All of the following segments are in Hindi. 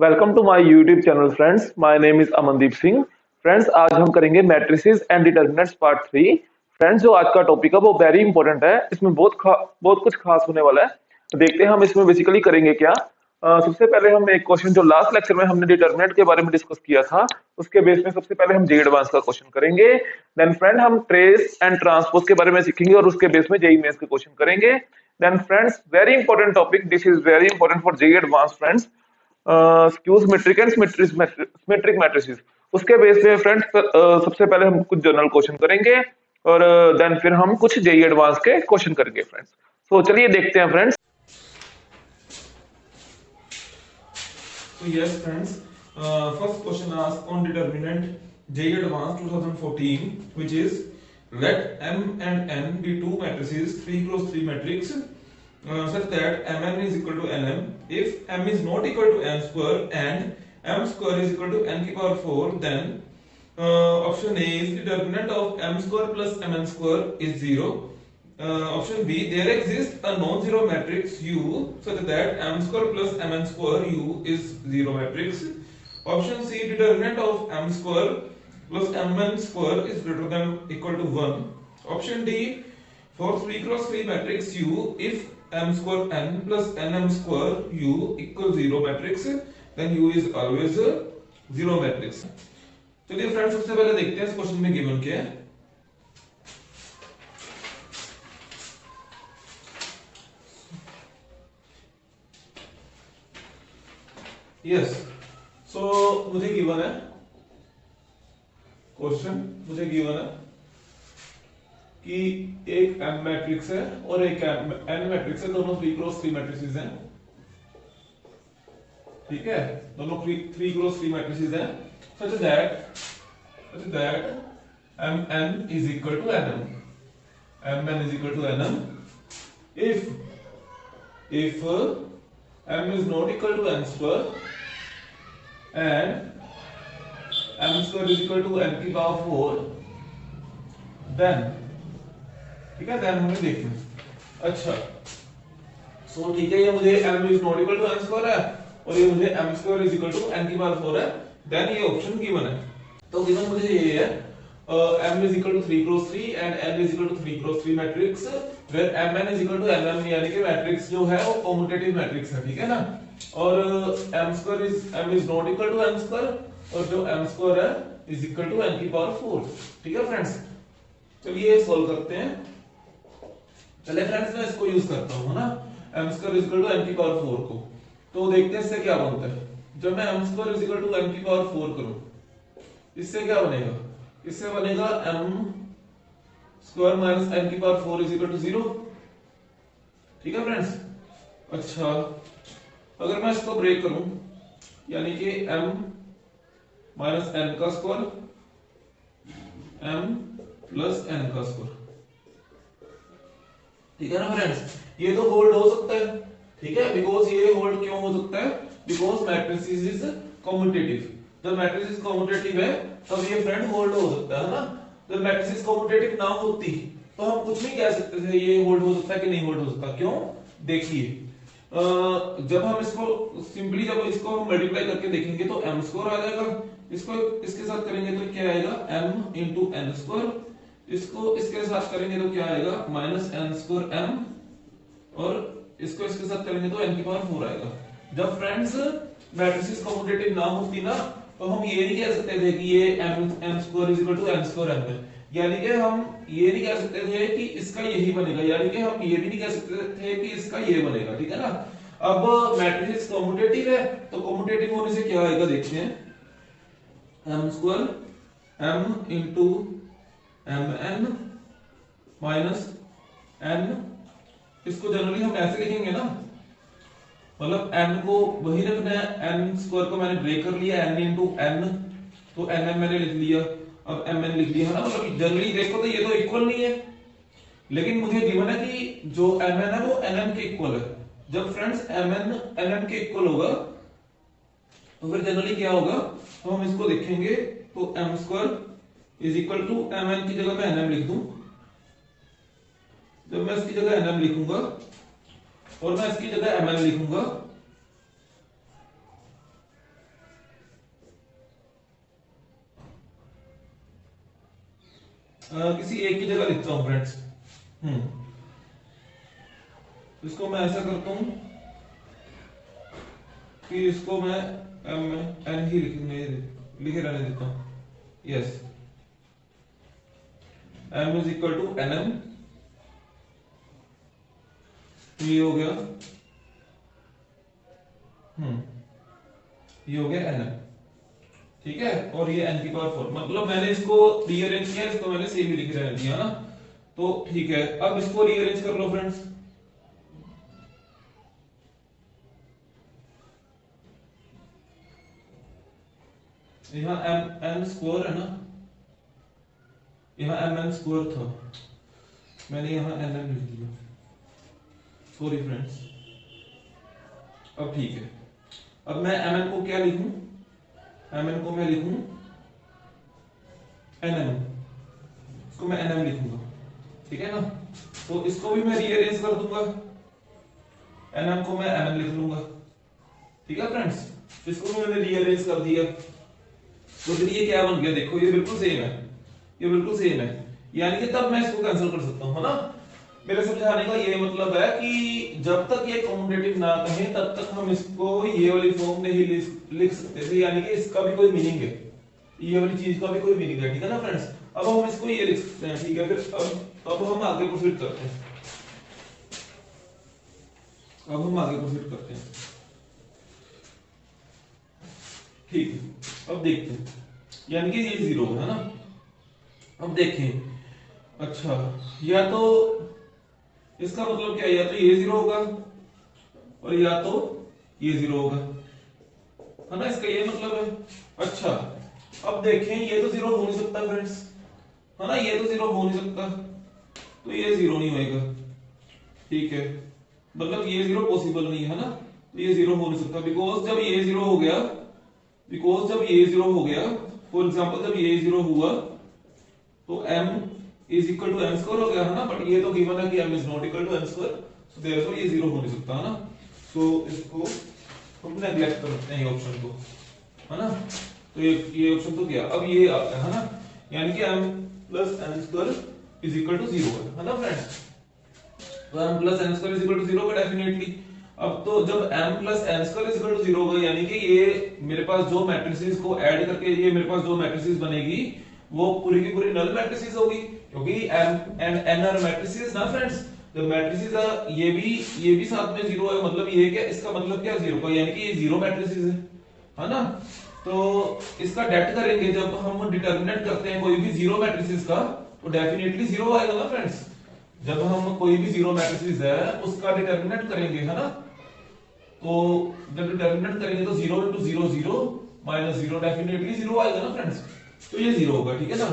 Welcome to my YouTube channel friends. My name is Amandeep Singh. Friends, आज हम करेंगे matrices and determinants part 3। Friends, जो आज का टॉपिक है वो वेरी इंपॉर्टेंट है। इसमें बहुत कुछ खास होने वाला है। तो देखते हैं हम इसमें बेसिकली करेंगे क्या। सबसे पहले हम एक क्वेश्चन जो लास्ट लेक्चर में हमने डिटर्मिनेंट के बारे में डिस्कस किया था, उसके बेस में सबसे पहले हम जे एडवांस का क्वेश्चन करेंगे। देन फ्रेंड हम ट्रेस एंड ट्रांसपोज के बारे में सीखेंगे और उसके बेस में जेई मेंस के क्वेश्चन करेंगे। Then friends, very important topic, this is very important for JEE advance friends, skews matrix and symmetric matrices. उसके बेस पे फ्रेंड्स सबसे पहले हम कुछ जनरल क्वेश्चन करेंगे और देन फिर हम कुछ जेई एडवांस के क्वेश्चन करेंगे फ्रेंड्स। तो चलिए देखते हैं friends. So yes, friends. First question asked on determinant JEE Advanced 2014, which is let M and N be two matrices 3 cross 3 matrix such that Mn is equal to Nm. If M is not equal to N square and M square is equal to N की power 4, then option A is determinant of M square plus Mn square is 0. Option B, there exists a non-zero matrix U such that M square plus Mn square U is zero matrix. Option C, determinant of M square plus Mn square is greater than equal to 1. Option D, for 3 cross 3 matrix U, if M square N plus Nm square U equals 0 matrix, then U is always a zero matrix. चलिए फ्रेंड्स, सबसे पहले देखते हैं इस क्वेश्चन में गिवन क्या है। यस, सो मुझे गिवन है क्वेश्चन, मुझे गिवन है कि एक M मैट्रिक्स है और एक N मैट्रिक्स है, दोनों 3 क्रॉस 3 मैट्रिसेस हैं। ठीक है, दोनों 3 क्रॉस 3 मैट्रिसेस हैं such that Mn is equal to Nm. Mn is equal to Nm if M is not equal to N square and M square is equal to N की पावर 4, then ठीक है, then हमें देखना। अच्छा, सो ठीक है, ये मुझे M is not equal to N square है और ये मुझे M square is equal to N की पावर 4 है, then ये ऑप्शन गिवन है। तो गिवन मुझे ये है M is equal to 3 cross 3 and N is equal to 3 cross 3 matrix where Mn is equal to Nm, यानी कि मैट्रिक्स जो है वो कम्यूटेटिव मैट्रिक्स है। ठीक है ना, और M is not equal to N square और जो M square है is equal to N की पावर 4। ठीक है फ्रेंड्स, चलिए सॉल्व करते हैं। चलिए फ्रेंड्स, मैं इसको यूज करता हूँ ना, M square is equal to N की पावर 4 को। तो देखते हैं इससे क्या बनता है। जब मैं M square is equal to N की पावर 4 करूं, इससे क्या बनेगा? इससे बनेगा M स्क्वायर माइनस N की पावर 4 इज इक्वल टू 0। ठीक है फ्रेंड्स, अच्छा, अगर मैं इसको ब्रेक करूं, यानी कि M माइनस N का स्क्वायर M प्लस N का स्क्वायर। ठीक है ना फ्रेंड्स, ये तो होल्ड हो सकता है। ठीक है, बिकॉज ये होल्ड क्यों हो सकता है? Because matrices is commutative. जब मैट्रिसेस कम्यूटेटिव है तब ये फ्रेंड होल्ड हो सकता है ना। जब मैट्रिसेस कम्यूटेटिव ना होती तो हम कुछ नहीं कह सकते थे ये होल्ड हो सकता है कि नहीं होल्ड हो सकता। क्यों? देखिए, जब हम इसको सिंपली जब इसको हम मल्टीप्लाई करके देखेंगे तो M स्क्वायर आ जाएगा। इसको इसके साथ करेंगे तो क्या आएगा? M into N square. इसको इसके साथ करेंगे तो क्या आएगा? माइनस N स्क्वायर M, और इसको इसके साथ करेंगे तो N की पावर 4 आएगा। जब फ्रेंड्स मैट्रिसेस कम्यूटेटिव ना होती ना तो हम ये नहीं कह सकते थे कि ये M square is equal to N square M है, यानी कि हम ये नहीं कह सकते थे कि इसका यही बनेगा, यानी कि हम ये भी नहीं कह सकते थे कि इसका ये बनेगा। ठीक है ना, अब मैट्रिसेस कम्यूटेटिव है तो कम्यूटेटिव होने से क्या आएगा देखते हैं। M square M into Mn minus N, इसको जनरली हम ऐसे लिखेंगे ना, मतलब n को वही रखना है। n स्क्वायर को मैंने ब्रेक कर लिया, n इंटू n, तो nm मैंने लिख लिया, अब mn लिख लिया है ना। मतलब जनरली देखो तो ये तो इक्वल नहीं है, लेकिन मुझे गिवन है कि जो mn है वो nm के इक्वल है। जब फ्रेंड्स mn nm के इक्वल होगा तो फिर जनरली क्या होगा, तो हम इसको देखेंगे तो m square is equal to mn की जगह मैं nm लिख दूं। जब मैं इसकी जगह nm लिखूंगा और मैं इसकी जगह mn लिखूंगा किसी एक की जगह लिखता हूं फ्रेंड्स। इसको मैं ऐसा करता हूं कि इसको मैं एम एन ही लिखे रहने देता हूं। Yes, M is equal to N M, ये हो गया ये हो गया एन एम, ठीक है। और ये n की पावर 4, मतलब मैंने इसको रीअरेंज किया, इसको मैंने सेम ही लिख रहने दिया ना, तो ठीक है। अब इसको रीअरेंज कर लो फ्रेंड्स। यहाँ एम एन स्क्वायर है ना, यहाँ एम एन स्क्वायर था, मैंने यहाँ एन एम लिख दिया, सॉरी फ्रेंड्स। अब ठीक है, अब मैं एम एन को क्या लिखूं, एम एन को मैं लिखूं एन एम, इसको मैं एन एम लिखूंगा, ठीक है ना। तो इसको भी मैं रीअरेंज कर दूंगा, एन एम को मैं एम एन लिख लूंगा, ठीक है फ्रेंड्स। इसको भी मैंने रीअरेंज कर दिया, तो फिर ये क्या बन गया, देखो ये बिल्कुल सेम है, ये बिल्कुल सेम है, यानी कि तब मैं इसको कैंसिल कर सकता हूं, है ना। मेरे समझाने का ये मतलब है कि जब तक ये कम्युटेटिव ना कहें तब तक हम इसको ये वाली फॉर्म में ही लिख सकते थे, यानी कि इसका भी कोई मीनिंग है, ये वाली चीज का भी कोई मीनिंग है, ठीक है ना फ्रेंड्स। अब हम इसको ये लिख सकते हैं, ठीक है। फिर अब हम आगे प्रोसीड करते हैं, अब हम आगे प्रोसीड करते हैं, ठीक है। अब देखते हैं, यानी कि ये 0 है ना। अब देखें, अच्छा, या तो इसका मतलब क्या है, या तो ये 0 होगा और या तो ये 0 होगा, है ना, इसका ये मतलब है। अच्छा, अब देखें, ये तो 0 हो नहीं सकता फ्रेंड्स, है ना, ये तो 0 हो नहीं सकता, तो ये 0 नहीं होएगा, ठीक है। मतलब ये 0 पॉसिबल नहीं है ना, तो ये 0 हो नहीं सकता, बिकॉज जब ये 0 हो गया, बिकॉज जब ये 0 हो गया, फॉर एग्जांपल जब ये 0 हुआ तो m is equal to m square हो गया, है ना। बट ये तो गिवन है कि m is not equal to m square, so therefore ये 0 हो नहीं सकता, है ना। तो इसको हम नेग्लेक्ट करते हैं, ये ऑप्शन को, है ना। तो ये ऑप्शन तो क्या, अब ये आता है ना, यानी कि m plus n square is equal to 0 है ना फ्रेंड्स। तो m plus n square is equal to 0 होगा डेफिनेटली। अब तो जब m plus n square is equal to 0 होगा, यानी कि ये मेरे पास जो मैट्रिसेस को ऐड करके ये मेरे पास जो मैट्रिसेस बनेगी वो पूरी की पूरी नल मैट्रिसेस होगी, क्योंकि m and n are matrices ना फ्रेंड्स। द मैट्रिसेस आर, ये भी साथ में 0 है, मतलब ये क्या, इसका मतलब क्या 0 का, यानी कि ये 0 मैट्रिसेस है ना। तो इसका डेट करेंगे, जब हम डिटरमिनेंट करते हैं कोई भी 0 मैट्रिसेस का, तो डेफिनेटली 0 आएगा ना फ्रेंड्स। जब हम कोई भी 0 मैट्रिसेस है उसका डिटरमिनेंट करेंगे, है ना, तो जब डिटरमिनेंट करेंगे तो 0 into 0 0 माइनस 0 डेफिनेटली 0 आएगा ना फ्रेंड्स, तो ये 0 होगा, ठीक है ना।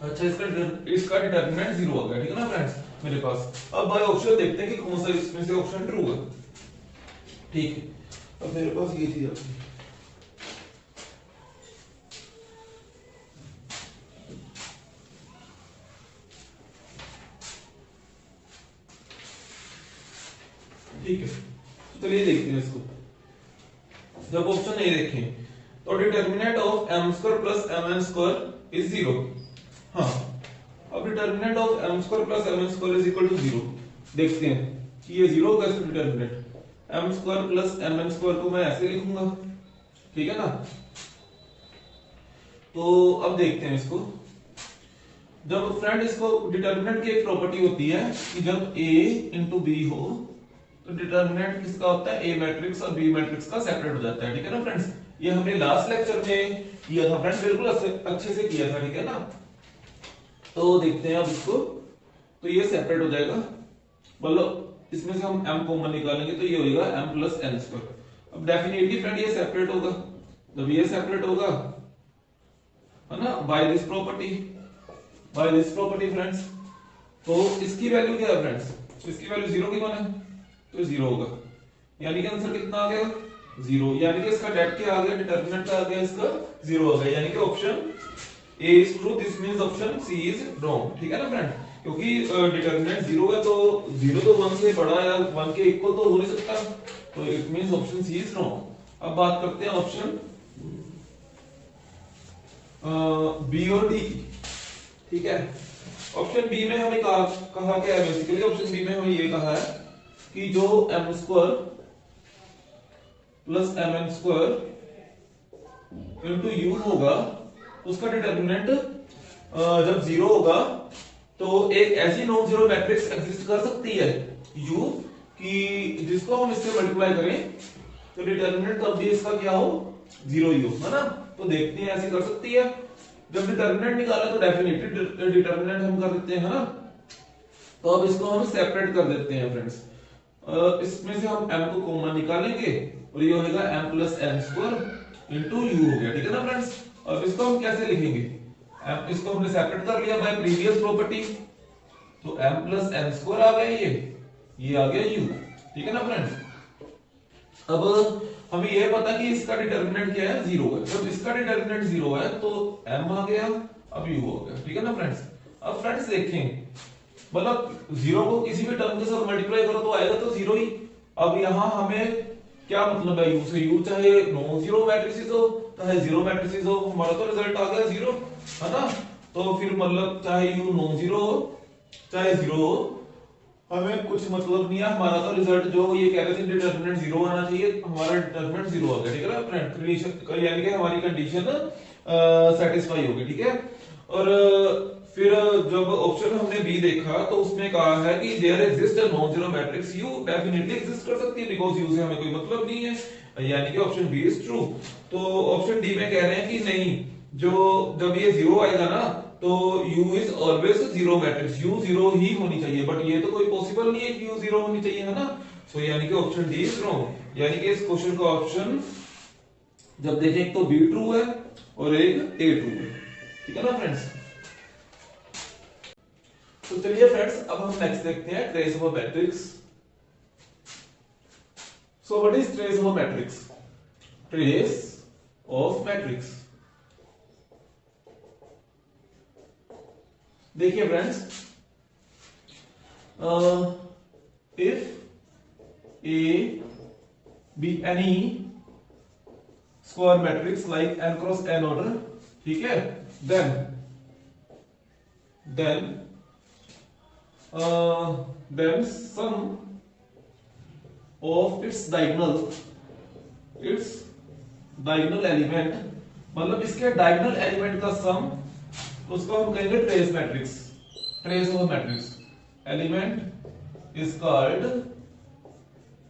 अच्छा, इसका डिटरमिनेंट 0 हो गया, ठीक है ना फ्रेंड्स मेरे पास। अब बाय ऑप्शन देखते हैं कि कौन सा इसमें से ऑप्शन ट्रू है, ठीक है। अब मेरे पास ये थी आपकी, ठीक है। चलिए देखते हैं इसको। जब ऑप्शन ए देखें तो determinant of m square plus mn square is 0। हाँ, अब determinant of m square plus mn square is equal to 0 देखते हैं कि ये 0 होगा। इसका determinant m square plus mn square को मैं ऐसे लिखूंगा, ठीक है ना। तो अब देखते हैं इसको। जब फ्रेंड इसको डिटरमिनेंट की एक प्रॉपर्टी होती है कि जब a इंटू बी हो तो डिटरमिनेंट किसका होता है, ए मैट्रिक्स और बी मैट्रिक्स का सेपरेट हो जाता है, ठीक है ना फ्रेंड्स। ये हमने लास्ट लेक्चर में किया था फ्रेंड्स, बिल्कुल अच्छे से किया था, ठीक है ना। तो देखते हैं अब इसको, तो ये सेपरेट हो जाएगा, मतलब इसमें से हम m कॉमन निकालेंगे तो ये होगा m प्लस n स्क्वायर। अब डेफिनेटली फ्रेंड ये सेपरेट होगा, जब ये सेपरेट होगा, है ना, बाय दिस प्रॉपर्टी फ्रेंड्स। तो इसकी वैल्यू क्या है फ्रेंड्स, इसकी वैल्यू 0 की है, तो 0 होगा, यानी कि आंसर कितना आ गया 0, यानी कि इसका डेट क्या आ गया, डिटरमिनेंट का आ गया इसका 0 आ गया, यानी कि option A is true, this means option C is wrong, ठीक है ना फ्रेंड। क्योंकि डिटरमिनेंट 0 है तो 0 तो 1 से बड़ा या 1 के इक्वल तो हो नहीं सकता, तो it means option C is wrong. अब बात करते हैं ऑप्शन बी और डी की, ठीक है। ऑप्शन बी में हमें कहा क्या है, बेसिकली ऑप्शन बी में हमें ये कहा है कि जो m square plus M N square into U होगा उसका डिटर्मिनेंट जब जीरो होगा तो एक ऐसी नॉन जीरो मैट्रिक्स एग्जिस्ट कर सकती है u कि जिसको हम इससे मल्टीप्लाई करें तो डिटर्मिनेंट तब भी इसका क्या हो, जीरो ही हो, है ना। तो देखते हैं ऐसी कर सकती है। जब डिटर्मिनेंट निकाला तो डेफिनेटली डिटर्मिनेंट हम कर देते हैं, है ना। तो अब इसको हम सेपरेट कर देते हैं फ्रेंड्स। इसमें से हम m को कॉमन निकालेंगे और ये होगा m plus N square into U हो गया, ठीक है ना फ्रेंड्स। अब इसको हम कैसे लिखेंगे, इसको हमने सेपरेट कर लिया बाय प्रीवियस प्रॉपर्टी, तो m प्लस एन स्क्वायर आ गया, ये आ गया u, ठीक है ना फ्रेंड्स। अब हमें यह पता कि इसका डिटर्मिनेंट क्या है, जीरो है। जब इसका डिटर्मिनेंट जीरो है तो m आ गया, अब u हो गया, ठीक है ना फ्रेंड्स। अब फ्रेंड्स देखें, मतलब जीरो को किसी भी टर्म के साथ मल्टीप्लाई करो तो आएगा तो जीरो ही। अब यहां हमें क्या मतलब है u से, u चाहे नॉन जीरो मैट्रिसेस हो चाहे जीरो मैट्रिसेस हो, हमारा तो रिजल्ट आ गया जीरो, है ना। तो फिर मतलब चाहे u नॉन जीरो हो चाहे जीरो हो, हमें कुछ मतलब नहीं है, हमारा तो रिजल्ट जो ये कह रहे थे डिटरमिनेंट जीरो आना चाहिए, हमारा डिटरमिनेंट जीरो आ गया, ठीक है ना फ्रेंड। यानी कि हमारी कंडीशन सेटिस्फाई होगी, ठीक है। और फिर जब ऑप्शन हमने बी देखा तो उसमें कहा है कि there exist a non zero matrix U, definitely exist कर सकती है बिकॉज़ यू से हमें कोई मतलब नहीं है, यानी कि ऑप्शन बी इज ट्रू। तो ऑप्शन डी में कह रहे हैं कि नहीं, जो जब ये जीरो आएगा ना तो u is always zero matrix, u zero ही होनी चाहिए, बट ये तो कोई पॉसिबल नहीं है कि u जीरो होनी चाहिए, है ना। सो यानी कि ऑप्शन डी इज रॉन्ग, यानी कि इस क्वेश्चन का ऑप्शन जब देखें एक तो बी ट्रू है और एक ए ट्रू है, ठीक है ना फ्रेंड्स। तो चलिए फ्रेंड्स अब हम नेक्स्ट देखते हैं trace of a matrix. So what is trace of a matrix, trace of matrix. देखिए friends, if A be any square matrix like n cross n order, ठीक है, then sum of its diagonal element, मतलब इसके डायगोनल एलिमेंट का सम, उसको हम कहेंगे trace matrix, trace of matrix. Element is called,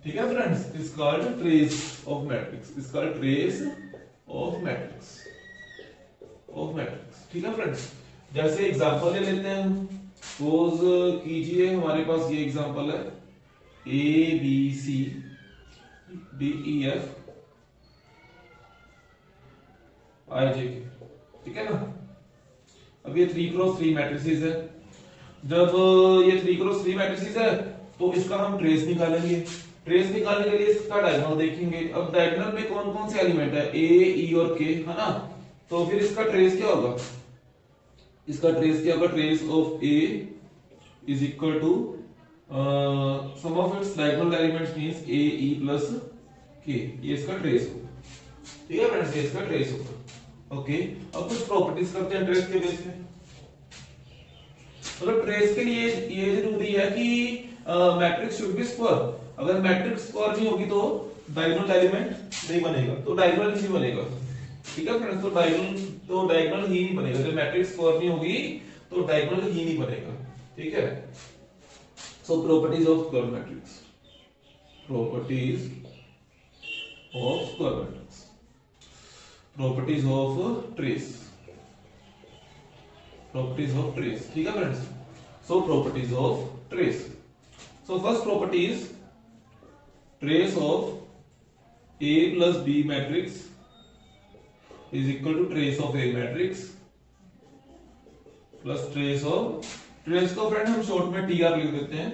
ठीक है friends, is called trace of matrix, is called trace of matrix, ठीक है फ्रेंड्स। जैसे एग्जांपल ले लेते हैं हम, सपोज कीजिए हमारे पास ये एग्जांपल है A B C D E F I J K, ठीक है ना। अब ये 3 क्रॉस 3 मैट्रिसेस है। जब ये 3 क्रॉस 3 मैट्रिसेस है तो इसका हम ट्रेस निकालेंगे। ट्रेस निकालने के लिए इसका डायगोनल देखेंगे। अब डायगोनल में कौन कौन से एलिमेंट है, ए ई और के, है ना। तो फिर इसका ट्रेस क्या होगा, इसका ट्रेस क्या होगा, trace of A is equal to sum of its diagonal elements means A E plus K, ये इसका ट्रेस होगा, ठीक है फ्रेंड्स, ये इसका ट्रेस होगा। ओके, अब कुछ प्रॉपर्टीज करते हैं ट्रेस के बेस पे। मतलब ट्रेस के लिए ये जरूरी है कि मैट्रिक्स शुड बी स्क्वायर। अगर मैट्रिक्स स्क्वायर नहीं होगी तो डायगोनल एलिमेंट नहीं बनेगा, तो डायगोनल नहीं बनेगा, ठीक है फ्रेंड्स। तो डायगोनल ही नहीं बनेगा, जब मैट्रिक्स स्क्वायर नहीं होगी तो डायगोनल ही नहीं बनेगा, ठीक है। So properties of square matrix, properties of square matrix, properties of trace, properties of trace, ठीक है friends. So properties of trace, so first property is trace of A plus B matrix is equal to trace of A matrix plus trace of, trace को फ्रेंड हम शॉर्ट में टीआर लिख देते हैं,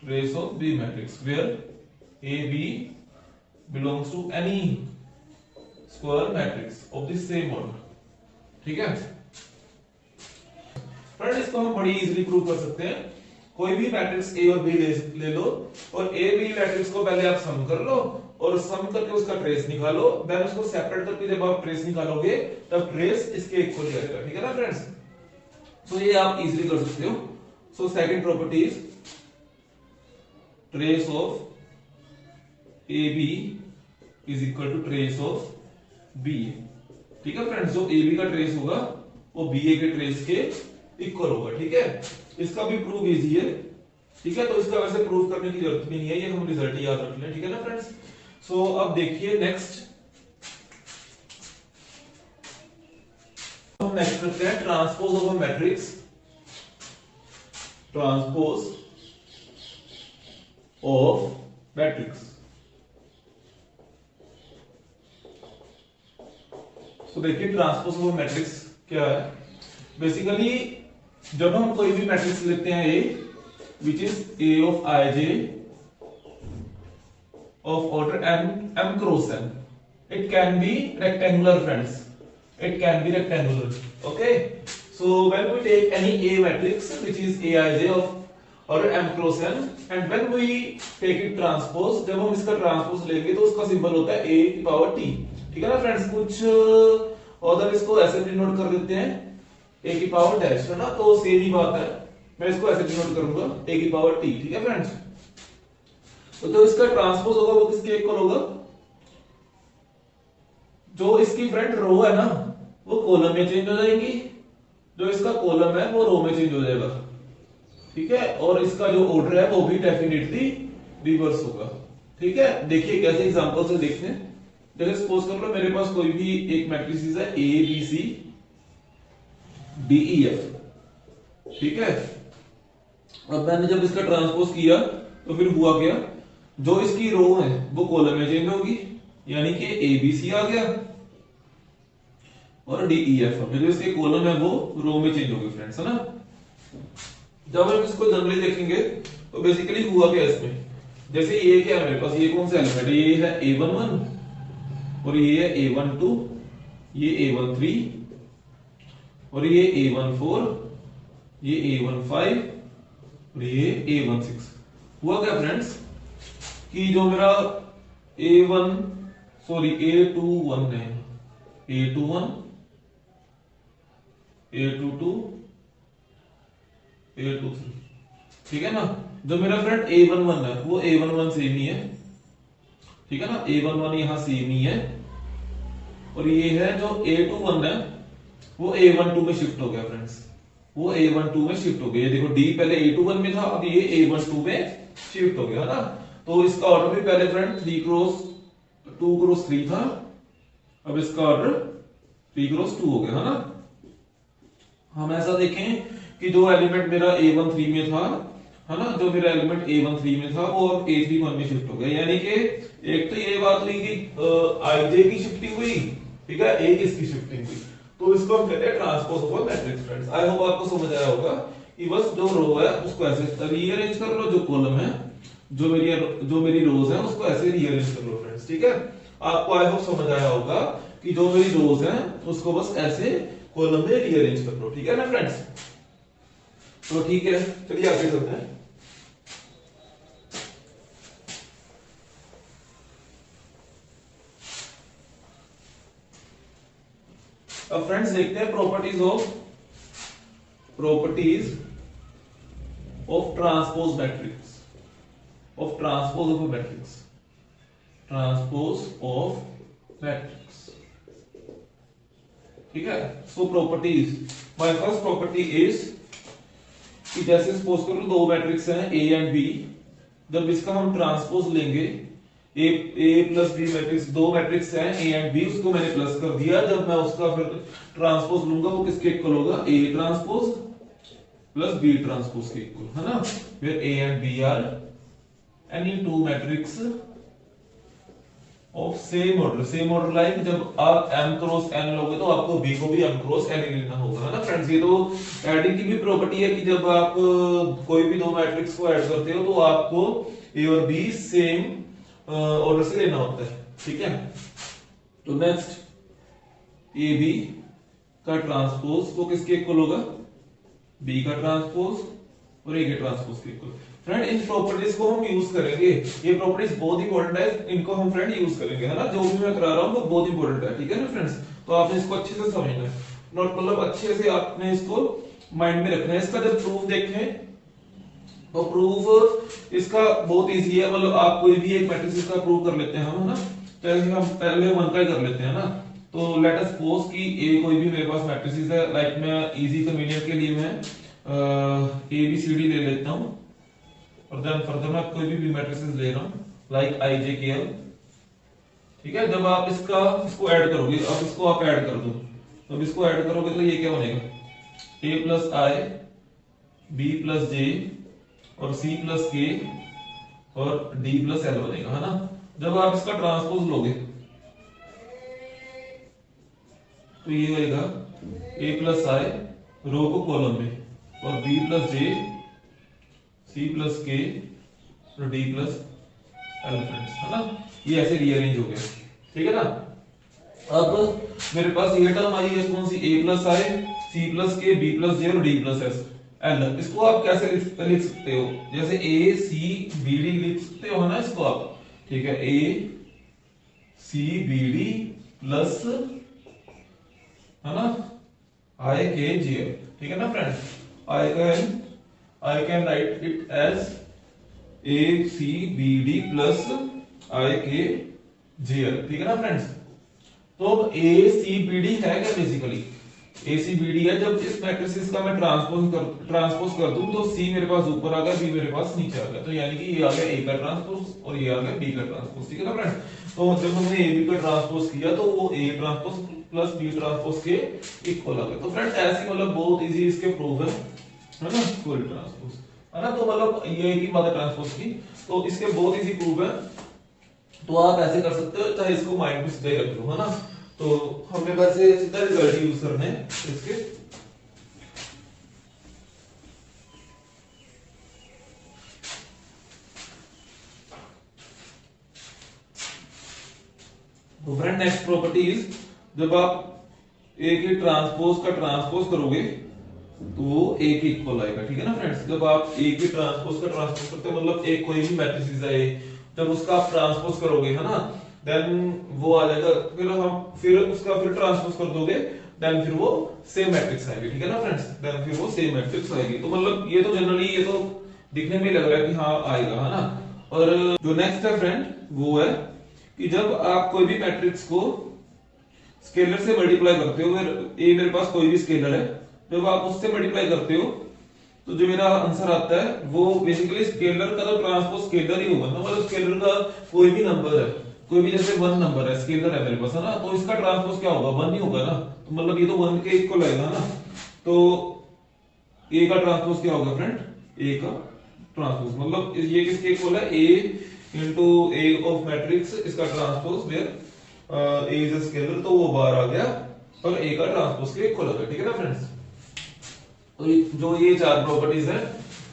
trace of B matrix where A B belongs to any square matrix of the same order, ठीक है फ्रेंड। इसको हम बड़ी इजीली प्रूव कर सकते हैं। कोई भी मैट्रिक्स ए और बी ले लो और ए बी मैट्रिक्स को पहले आप सम कर लो और सम करके उसका ट्रेस निकालो, देन उसको सेपरेट करके जब आप ट्रेस निकालोगे तब ट्रेस इसके इक्वल आएगा, ठीक है ना फ्रेंड्स। सो ये आप इजीली कर सकते हो। So second property is trace of A B is equal to trace of B A. ठीक है फ्रेंड्स, जो ए बी का ट्रेस होगा वो बी ए के ट्रेस के इक्वल होगा। ठीक है, इसका भी प्रूफ इजी है। ठीक है, तो इसका वैसे प्रूफ करने की जरूरत भी नहीं है, ये हम रिजल्ट याद रख लें। ठीक है ना फ्रेंड्स। सो अब देखिए नेक्स्ट करते हैं transpose of a matrix. Transpose of matrix. तो देखिए ट्रांसपोज ऑफ मैट्रिक्स क्या है। बेसिकली जब हम कोई भी मैट्रिक्स लेते हैं A which is A of I J of order m cross n, it can be rectangular friends, it can be rectangular. Okay, so when we take any a matrix which is aij of order m cross n and when we take it transpose, जब हम इसका ट्रांसपोज लेंगे तो उसका सिंबल होता है a की पावर t। ठीक है ना फ्रेंड्स, कुछ ऑर्डर इसको ऐसे डिनोट कर देते हैं a की पावर डैश, है ना, तो सेम ही बात है, मैं इसको ऐसे डिनोट करूंगा a की पावर t। ठीक है फ्रेंड्स, तो जो इसका ट्रांसपोज होगा वो किसके इक्वल होगा, जो इसकी फ्रेंड रो है ना वो कॉलम में चेंज हो जाएगी, जो इसका कॉलम है वो रो में चेंज हो जाएगा। ठीक है, और इसका जो ऑर्डर है वो भी डेफिनेटली रिवर्स होगा। ठीक है, देखिए कैसे एग्जांपल से देखते हैं। जैसे सपोज कर लो मेरे पास कोई भी एक मैट्रिक्स है A B C D E F. ठीक है, अब मैंने जब इसका ट्रांसपोज किया तो फिर हुआ क्या, जो इसकी रो है वो कॉलम में चेंज होगी, यानी कि ए बी सी आ गया और डी ई एफ, जो इसके कॉलम है वो रो में चेंज होगी फ्रेंड्स, है ना। जब हम इसको जनरली देखेंगे तो बेसिकली हुआ क्या इसमें, जैसे ये क्या है मेरे पास, ये कौन सा एलिमेंट है, ये है a11 और ये है a12, ये a13 और ये a14, ये a15 और ये a16। हुआ क्या फ्रेंड्स कि जो मेरा a21 है, a21 a22 a23। ठीक है ना, जो मेरा फ्रेंड a11 है वो a11 सेम ही है। ठीक है ना, a11 यहां सेम ही है, और ये है जो a21 है वो a12 में शिफ्ट हो गया फ्रेंड्स, वो a12 में शिफ्ट हो गया। ये देखो d पहले a21 में था, अब ये a12 में शिफ्ट हो गया, है ना। तो इसका ऑर्डर भी पहले फ्रेंड 3 क्रॉस 2 क्रॉस 3 था, अब इसका ऑर्डर 3 क्रॉस 2 हो गया, है ना। हम ऐसा देखें कि जो एलिमेंट मेरा a13 में था, है ना, जो मेरा एलिमेंट a13 में था वो अब a31 में शिफ्ट हो गया, यानी कि एक तो ये बात हुई कि ij की शिफ्टिंग हुई, ठीक है, एक इसकी शिफ्टिंग हुई, तो इसको हम कहते हैं transpose of a matrix friends. I hope आपको समझ आया होगा कि बस जो रो है उसको ऐसे रीअरेंज कर लो, जो कॉलम है जो मेरी रोज है उसको ऐसे रीअरेंज कर लो फ्रेंड्स। ठीक है, आपको आई होप समझ आया होगा कि जो मेरी रोज है उसको बस ऐसे कॉलम में रीअरेंज कर लो। ठीक है ना फ्रेंड्स, तो ठीक है, चलिए आगे चलते हैं। अब फ्रेंड्स देखते हैं properties of transpose matrix, of transpose of a matrix, transpose of matrix. ठीक है, so properties, my first property is कि जैसे सपोज करो दो मैट्रिक्स हैं ए एंड बी, जब इसका हम ट्रांसपोज लेंगे ए प्लस बी मैट्रिक्स, दो मैट्रिक्स हैं ए एंड बी, उसको मैंने प्लस कर दिया, जब मैं उसका फिर ट्रांसपोज लूंगा वो किसके इक्वल होगा, A transpose plus B transpose के इक्वल, है ना। फिर A and B are any two matrix of same order like जब आप m क्रॉस n लोगे तो आपको b को भी m क्रॉस n ही लेना होगा, है ना फ्रेंड्स। ये तो एडिंग की भी प्रॉपर्टी है कि जब आप कोई भी दो मैट्रिक्स को ऐड करते हो तो आपको a और b सेम ऑर्डर से लेना होता है। ठीक है, तो नेक्स्ट ए बी का ट्रांसपोज वो किसके इक्वल होगा, बी का ट्रांसपोज और ए के ट्रांसपोज के इक्वल। फ्रेंड इन प्रॉपर्टीज को हम यूज करेंगे, ये प्रॉपर्टीज बहुत इंपॉर्टेंट है, इनको हम फ्रेंड यूज करेंगे, है ना। जो भी मैं करा रहा हूं वो बहुत इंपॉर्टेंट है, ठीक है ना फ्रेंड्स। तो आपने इसको अच्छे से समझना है, नोट मतलब अच्छे से आपने इसको माइंड में रखना है। इसका जब प्रूफ देखें तो प्रूफ इसका बहुत इजी है, मतलब आप कोई भी एक मैट्रिक्स का प्रूफ कर लेते हैं हम, है ना। जैसे हम पहले वन का ही कर लेते हैं ना। तो लेट अस सपोज कि ए कोई भी मेरे पास मैट्रिक्स है, लाइक मैं इजी कन्वीनियंस के लिए मैं ए बी सी डी ले लेता हूं, और देन फर्दर मैं कोई भी मैट्रिक्स ले रहा हूं लाइक आई जे के एल। ठीक है, जब आप इसको ऐड करोगे, अब इसको आप ऐड कर दो, तो अब इसको ऐड करोगे तो ये क्या बनेगा, ए प्लस आई बी प्लस जे और सी प्लस के और डी प्लस एल बनेगा, है ना। जब आप इसका ट्रांसपोज लोगे तो ये होगा ए प्लस आई रो को कॉलम में, और बी प्लस जे सी प्लस के और डी प्लस एल, है ना। ये ऐसे रीअरेंज हो गया, ठीक है ना। अब मेरे पास ये टर्म आई है कौन सी, ए प्लस आई सी प्लस के बी प्लस जे और डी प्लस एस एल। इसको आप कैसे लिख सकते हो, जैसे ए सी बी डी लिख सकते हो, है ना इसको आप। ठीक है, A C B D plus, है ना, आई के जी एल। ठीक है ना friends, I can write it as A C B D plus I K G L. ठीक है ना फ्रेंड्स। तो अब ए सी बी डी है क्या, बेसिकली ए सी बी डी है। जब इस मैट्रिक्स का मैं ट्रांसपोज कर दूं तो सी मेरे पास ऊपर आ गया, बी मेरे पास नीचे आ गया, तो यानी कि ये आ गया ए का ट्रांसपोज और ये आ गया बी का ट्रांसपोज। ठीक है ना फ्रेंड्स। तो जब हमने ए बी का ट्रांसपोज किया तो वो A transpose plus B transpose के इक्वल आ गया। तो फ्रेंड्स ऐसे मतलब बहुत इजी इसके प्रूफ है ना, फुल ट्रांसपोज, है ना। तो मतलब ये की बात है ट्रांसपोज की, तो इसके बहुत इजी प्रूफ है। तो आप ऐसे कर सकते हो, चाहे इसको माइंड में सीधा ही रख लो, है ना। तो हमें वैसे सीधा रिजल्ट यूज करने हैं इसके। तो फ्रेंड नेक्स्ट प्रॉपर्टी इज, जब आप ए के ट्रांसपोज का ट्रांसपोज करोगे तो वो ए के इक्वल आएगा। ठीक है ना फ्रेंड्स। जब आप ए के ट्रांसपोज का ट्रांसपोज करते हो, मतलब एक कोई भी मैट्रिक्स है ए, जब उसका आप ट्रांसपोज करोगे, है ना, देन वो आ जाएगा, फिर उसका फिर ट्रांसपोज कर दोगे, देन फिर वो सेम मैट्रिक्स आएगी। ठीक है ना फ्रेंड्स, देन फिर वो सेम मैट्रिक्स आएगी। तो मतलब ये तो जनरली ये तो दिखने में लग रहा है कि हाँ आएगा, है ना। और जो नेक्स्ट है फ्रेंड वो है कि जब आप कोई भी मैट्रिक्स को स्केलर से मल्टीप्लाई करते हो, ए मेरे पास कोई भी स्केलर है, जब आप उससे मल्टीप्लाई करते हो तो जो मेरा आंसर आता है वो बेसिकली स्केलर का तो ट्रांसपोज स्केलर ही होगा ना। मतलब स्केलर का कोई भी नंबर है, कोई भी जैसे 1 नंबर है, स्केलर है मेरे पास, है ना, तो इसका ट्रांसपोज क्या होगा, 1 ही होगा ना। तो मतलब ये तो 1 के इक्वल आएगा ना। तो ए का ट्रांसपोज क्या होगा फ्रेंड, ए का ट्रांसपोज मतलब ये किसके इक्वल है, A into A of matrix, इसका transpose where A is a scalar, तो वो बाहर आ गया और ए का ट्रांसपोज के इक्वल आ गया। ठीक है ना फ्रेंड्स। तो जो ये 4 प्रॉपर्टीज है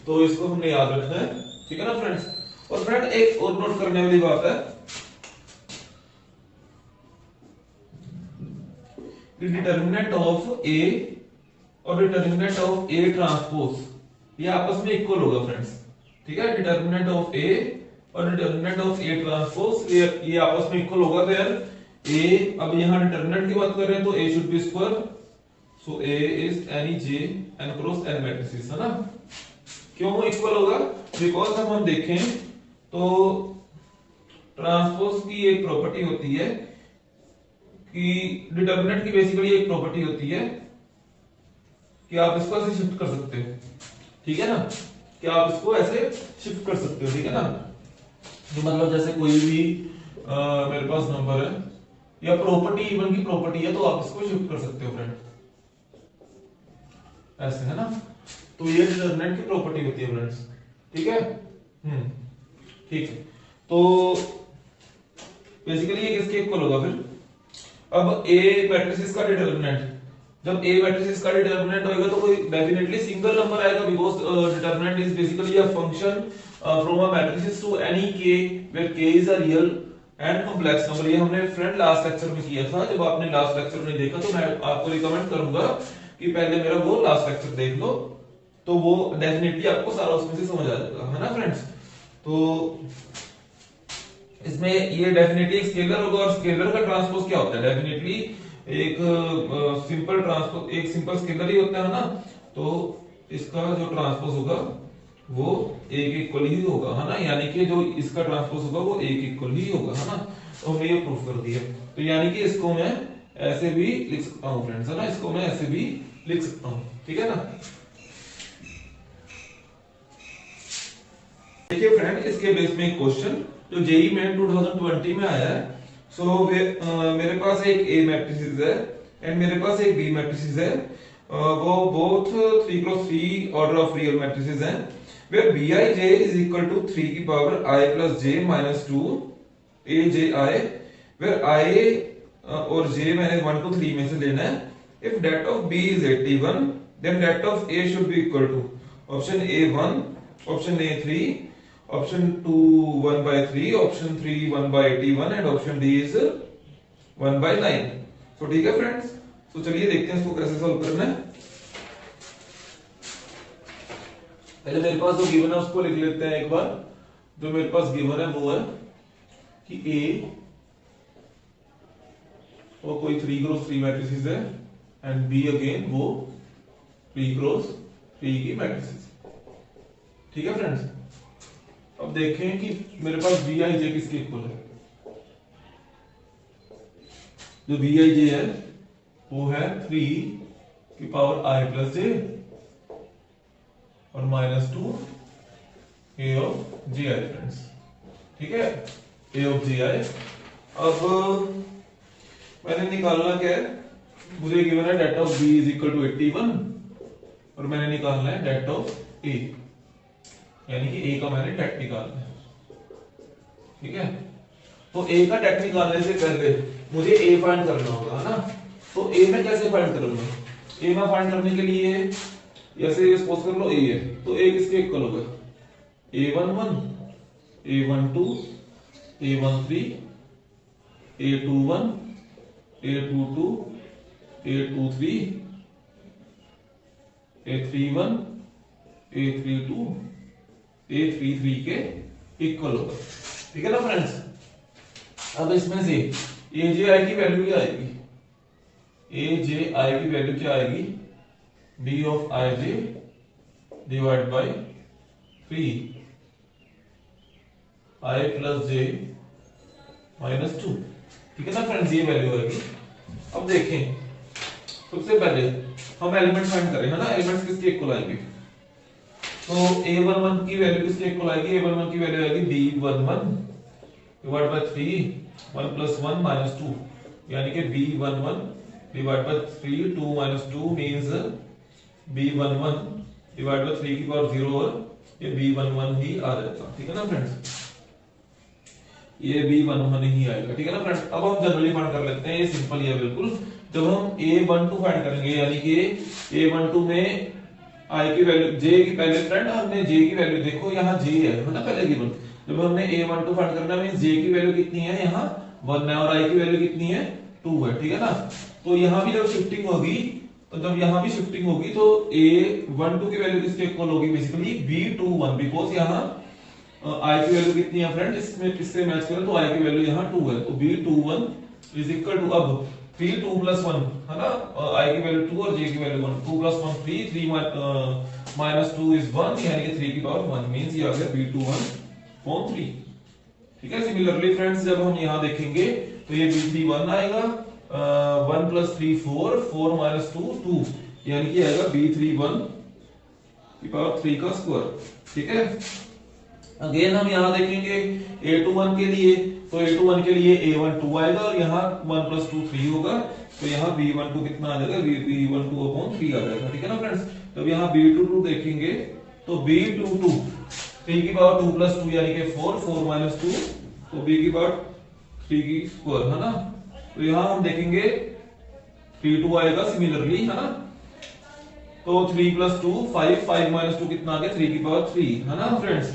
तो इसको हमने याद रखना है। ठीक है ना फ्रेंड्स। और फ्रेंड एक और नोट करने वाली बात है कि डिटर्मिनेंट ऑफ ए और डिटर्मिनेंट ऑफ ए ट्रांसपोज ये आपस में इक्वल होगा फ्रेंड्स। ठीक है, डिटर्मिनेंट ऑफ ए और डिटर्मिनेंट ऑफ ए ट्रांसपोज ये आपस में इक्वल होगा। फिर ए, अब यहां डिटर्मिनेंट की बात कर रहे हैं तो A should be square, so A is any J N cross N matrices, है ना। क्यों इक्वल होगा, बिकॉज हम देखें तो ट्रांसपोज की एक प्रॉपर्टी होती है कि डिटर्मिनेंट की बेसिकली एक प्रॉपर्टी होती है कि आप इसको ऐसे शिफ्ट कर सकते हो। ठीक है ना, कि आप इसको ऐसे शिफ्ट कर सकते हो। ठीक है ना, तो मतलब जैसे कोई भी मेरे पास नंबर है या प्रॉपर्टी, इवन की प्रॉपर्टी है, तो आप इसको शिफ्ट कर सकते हो फ्रेंड, ऐसे, है ना। तो ये डिटरमिनेंट की प्रॉपर्टी होती है फ्रेंड्स। ठीक है, ठीक है। तो बेसिकली ये किसके इक्वल होगा फिर, अब ए मैट्रिसेस का डिटरमिनेंट, जब ए मैट्रिसेस का डिटरमिनेंट होगा तो कोई डेफिनेटली सिंगल नंबर आएगा, because determinant is basically a function from a matrices to any K where K is a real and complex number. ये हमने फ्रेंड लास्ट लेक्चर में किया था। जब आपने लास्ट लेक्चर में देखा तो मैं आपको रिकमेंड करूंगा कि पहले मेरा वो लास्ट लेक्चर देख लो, तो वो डेफिनेटली आपको सारा उसमें से समझ आ जाएगा, है ना फ्रेंड्स। तो इसमें ये डेफिनेटली एक स्केलर होगा, और स्केलर का ट्रांसपोज क्या होता है, डेफिनेटली एक सिंपल ट्रांसपोज, एक सिंपल स्केलर ही होता है ना। तो इसका जो ट्रांसपोज होगा वो ए के इक्वल ही होगा, है ना, यानी कि जो इसका ट्रांसपोज होगा वो ए के इक्वल ही होगा, है ना। तो हमने ये प्रूफ कर दिया। तो यानी कि इसको मैं ऐसे भी लिख सकता हूँ फ्रेंड्स, है ना, इसको मैं ऐसे भी लिख सकता हूँ, ठीक है ना। देखिए फ्रेंड, इसके बेस में एक क्वेश्चन जो जेई मेन 2020 में आया है। सो मेरे पास एक ए मैट्रिक्स है एंड मेरे पास एक बी मैट्रिक्स है। वो both 3x3 order of real matrices हैं, where bij is equal to 3 की power I plus j minus 2 aj I, where I और j मैंने 1 to 3 में से लेना है। if that of b is 81 then that of a should be equal to option a 1, option a 3, option 2 1 by 3, option 3 1 by 81 and option d is 1 by 9। तो ठीक है फ्रेंड्स, तो चलिए देखते हैं इसको कैसे सॉल्व करना है। पहले मेरे पास जो गिवन है उसको लिख लेते हैं एक बार। जो मेरे पास गिवन है वो है कि ए वो कोई 3x3 मैट्रिसेस है एंड बी अगेन वो 3x3 की मैट्रिसेस, ठीक है फ्रेंड्स। अब देखें कि मेरे पास बी आई जे किसके इक्वल है। जो बी आई जे है वो है 3 की पावर आई प्लस जे और -2 ए ऑफ जी आई फ्रेंड्स, ठीक है, ए ऑफ जी आई। अब मैंने निकालना क्या है, मुझे गिवन है det of B is equal to 81 और मैंने निकालना है डेट ऑफ ए, यानी कि ए का मैंने डेट निकालना है, ठीक है। तो ए का डेट निकालने से पहले मुझे ए फाइंड करना होगा, है ना। तो ए में कैसे फाइंड करूंगा, ए में फाइंड करने के लिए ऐसे सपोज कर लो ए है, तो ए किसके इक्वल होगा, a11, a12, a13, a21, a22, a23, a31, a32, a33 के इक्वल होगा, ठीक है ना फ्रेंड्स। अब इसमें से ए जे आई की वैल्यू क्या आएगी, ए जे आई की वैल्यू क्या आएगी, d of ij divided by 3 I plus j minus 2, ठीक है ना फ्रेंड्स, ये वैल्यू आएगी। अब देखें, सबसे पहले हम एलिमेंट फाइंड करें, है ना, एलिमेंट्स किसके इक्वल आएंगे। तो a11 की वैल्यू किसके इक्वल आएगी, a11 की वैल्यू आएगी b11 divide by 3 1 plus 1 minus 2, यानी कि b11 divide by 3 2 minus 2 means b11 divide by 3 की पावर 0 और ये b11 ही आ जाएगा, ठीक है ना फ्रेंड्स, ये b11 ही आएगा, ठीक है ना फ्रेंड्स। अब हम जनरली फाइंड कर लेते हैं, ये सिंपल ही है बिल्कुल। जब हम a12 फाइंड करेंगे, यानी कि a12 में i की वैल्यू j की, पहले फ्रेंड हमने j की वैल्यू देखो, यहाँ j है ना पहले गिवन। जब हमने a12 फाइंड करना है, j की वैल्यू कितनी है, यहाँ 1 है और i की वैल्यू कितनी है, 2 है, ठीक है ना। तो यहाँ भी जब शिफ्टिंग होगी, तो जब यहाँ भी शिफ्टिंग होगी तो a12 की वैल्यू किसके इक्वल होगी, बेसिकली b21, बिकॉज यहाँ i की वैल्यू कितनी है फ्रेंड, इसमें किससे मैच करें तो i की वैल्यू यहाँ 2 है, तो b21 इज इक्वल टू, अब 3 2 plus 1 है ना, i की वैल्यू 2 और j की वैल्यू 1, 2 plus 1 3, 3 minus 2 is 1, यानी कि 3 की पावर 1 मींस ये आ गया b21 upon 3, ठीक है। सिमिलरली फ्रेंड्स, जब हम यहाँ देखेंगे तो ये b31 आएगा, 1 plus 3 4, 4 minus 2 2, यानी कि आएगा b31 की पावर 3 का स्क्वायर, ठीक है। अगेन हम यहाँ देखेंगे a21 के लिए, तो a21 के लिए a1 2 आएगा और यहाँ 1 plus 2 3 होगा, तो यहाँ b12 कितना आ जाएगा, b12 upon 3 आ जाएगा, ठीक है ना फ्रेंड्स। जब यहाँ b22 देखेंगे तो b22 3 की पावर 2 plus 2 यानी कि 4, 4 minus 2, तो b की पावर 3 की स्क्वायर, है ना। तो यहाँ हम देखेंगे 3 2 आएगा सिमिलरली, है ना। तो 3 plus 2 5, 5 minus 2 कितना आ गया, 3 की पावर 3, है ना फ्रेंड्स।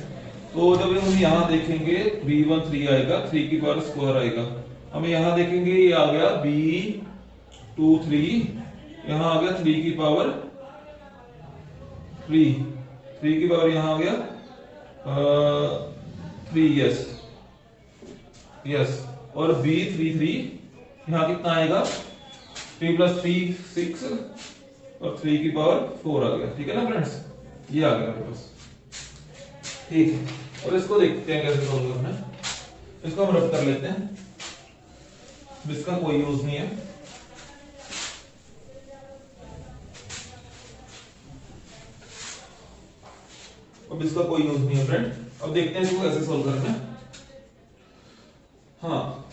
तो जब हम यहाँ देखेंगे b1 3 आएगा, 3 की पावर स्क्वायर आएगा। हम यहाँ देखेंगे ये आ गया b2 3, यहाँ आ गया 3 की पावर 3, 3 की पावर यहाँ आ गया 3, यस यस, और b3 3 यहाँ कितना आएगा, 3 plus 3 6, और 3 की पावर 4 आ गया, ठीक है ना फ्रेंड्स, ये आ गया मेरे पास, ठीक है। और इसको देखते हैं कैसे सोल्व करना है, इसको हम रब कर लेते हैं, इसका कोई यूज नहीं है। अब इसका कोई यूज नहीं है फ्रेंड। अब देखते हैं इसको कैसे सोल्व करना है। हाँ,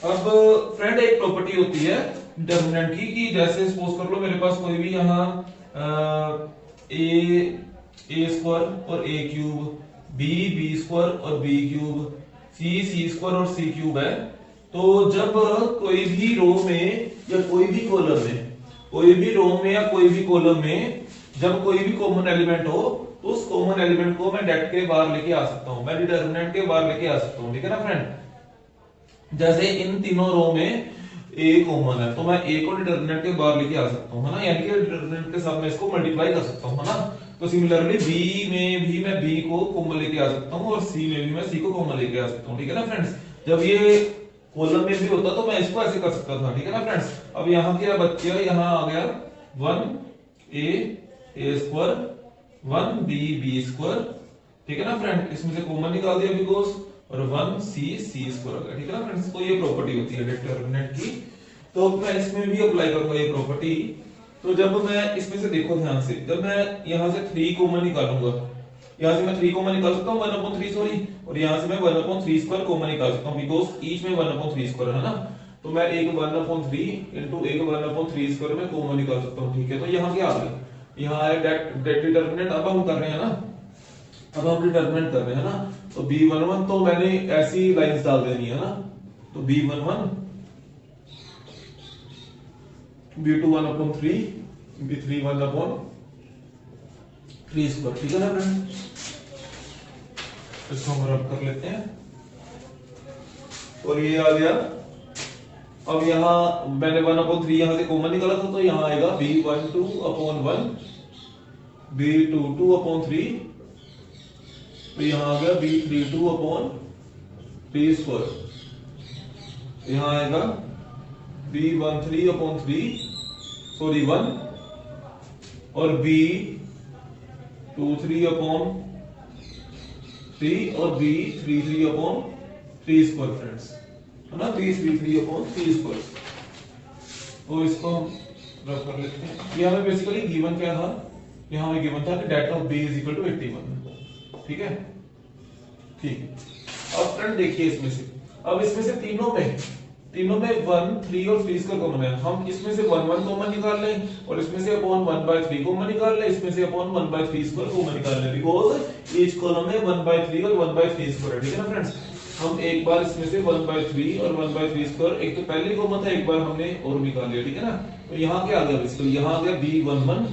अब फ्रेंड एक प्रॉपर्टी होती है डिटरमिनेंट की, कि जैसे सपोज कर लो मेरे पास कोई भी यहाँ ए स्क्वायर और ए क्यूब, बी स्क्वायर और बी क्यूब, सी स्क्वायर और सी क्यूब है। तो जब कोई भी रो में या कोई भी कॉलम में, कोई भी रो में या कोई भी कॉलम में जब कोई भी कॉमन एलिमेंट हो, तो उस कॉमन एलिमेंट को मैं डेट के बाहर लेके आ सकता हूं, मैं डिटरमिनेंट के बाहर लेके आ सकता हूं, ठीक है ना फ्रेंड। जैसे इन तीनों रो में ए कॉमन है, तो मैं ए को डिटरमिनेंट के बाहर लेके आ सकता हूं, है ना, यानी कि डिटरमिनेंट के साथ मैं इसको मल्टीप्लाई कर सकता हूं, है ना। तो सिमिलरली बी में भी मैं बी को कॉमन लेके आ सकता हूं और सी में भी मैं सी को कॉमन लेके आ सकता हूं, ठीक है ना फ्रेंड्स। जब ये कॉलम में भी होता तो मैं इसको ऐसे कर सकता था, ठीक है ना फ्रेंड्स। अब यहाँ क्या बच गया, यहाँ आ गया 1 ए स्क्वायर 1 बी स्क्वायर, ठीक है ना फ्रेंड, इसमें से कॉमन निकाल दिया बिकॉज, और 1 सी स्क्वायर आ गया, ठीक है ना फ्रेंड्स। तो ये प्रॉपर्टी होती है डिटरमिनेंट की, तो मैं इसमें भी अप्लाई करूंगा ये प्रॉपर्टी। तो जब मैं इसमें से देखो ध्यान से, जब मैं यहाँ से 3 कॉमन निकालूंगा, यहाँ से मैं 3 कॉमन निकाल सकता हूँ 1/3 सॉरी, और यहाँ से मैं 1/3 स्क्वायर कॉमन निकाल सकता हूँ बिकॉज ईच में 1/3 स्क्वायर है ना। तो मैं एक 1/3 इंटू एक 1/3 स्क्वायर में कॉमन निकाल सकता हूँ, ठीक है। तो यहाँ क्या आ गया, यहाँ है डेट डिटरमिनेंट। अब हम कर रहे हैं ना, अब हम डिटरमिनेंट कर रहे हैं ना, तो b11 तो मैंने ऐसी लाइंस डाल देनी है ना, तो b11 b2 1/3 b3 1/3 स्क्वायर, ठीक है ना फ्रेंड। इसको हम रब कर लेते हैं और ये आ गया। अब यहाँ मैंने 1/3 यहाँ से कॉमन निकाला था, तो यहाँ आएगा b12/1 b22/3, तो यहाँ आ गया b32/3 स्क्वायर, यहाँ आएगा b13/3 सॉरी 1 और b23/3 और b33/3 स्क्वायर फ्रेंड्स, है ना, b33/3 स्क्वायर। तो इसको हम रब कर लेते हैं। ये हमें बेसिकली गिवन क्या था, यहाँ हमें गिवन था कि det of b is equal to 81, ठीक है, ठीक। अब फ्रेंड देखिए इसमें से, अब इसमें से तीनों में 1 3 और 3 का कॉमन है, हम इसमें से 1 1 कॉमन निकाल लें और इसमें से अपॉन 1/3 कॉमन निकाल लें, इसमें से अपॉन 1/3 स्क्वायर कॉमन निकाल लें बिकॉज़ ईच कॉलम में 1/3 और 1/3 स्क्वायर है, ठीक है ना फ्रेंड्स। हम एक बार इसमें से 1/3 और 1/3 स्क्वायर, एक तो पहले कॉमन था, एक बार हमने और निकाल लिया, ठीक है ना। तो यहाँ क्या आ गया, इसको यहाँ आ गया b11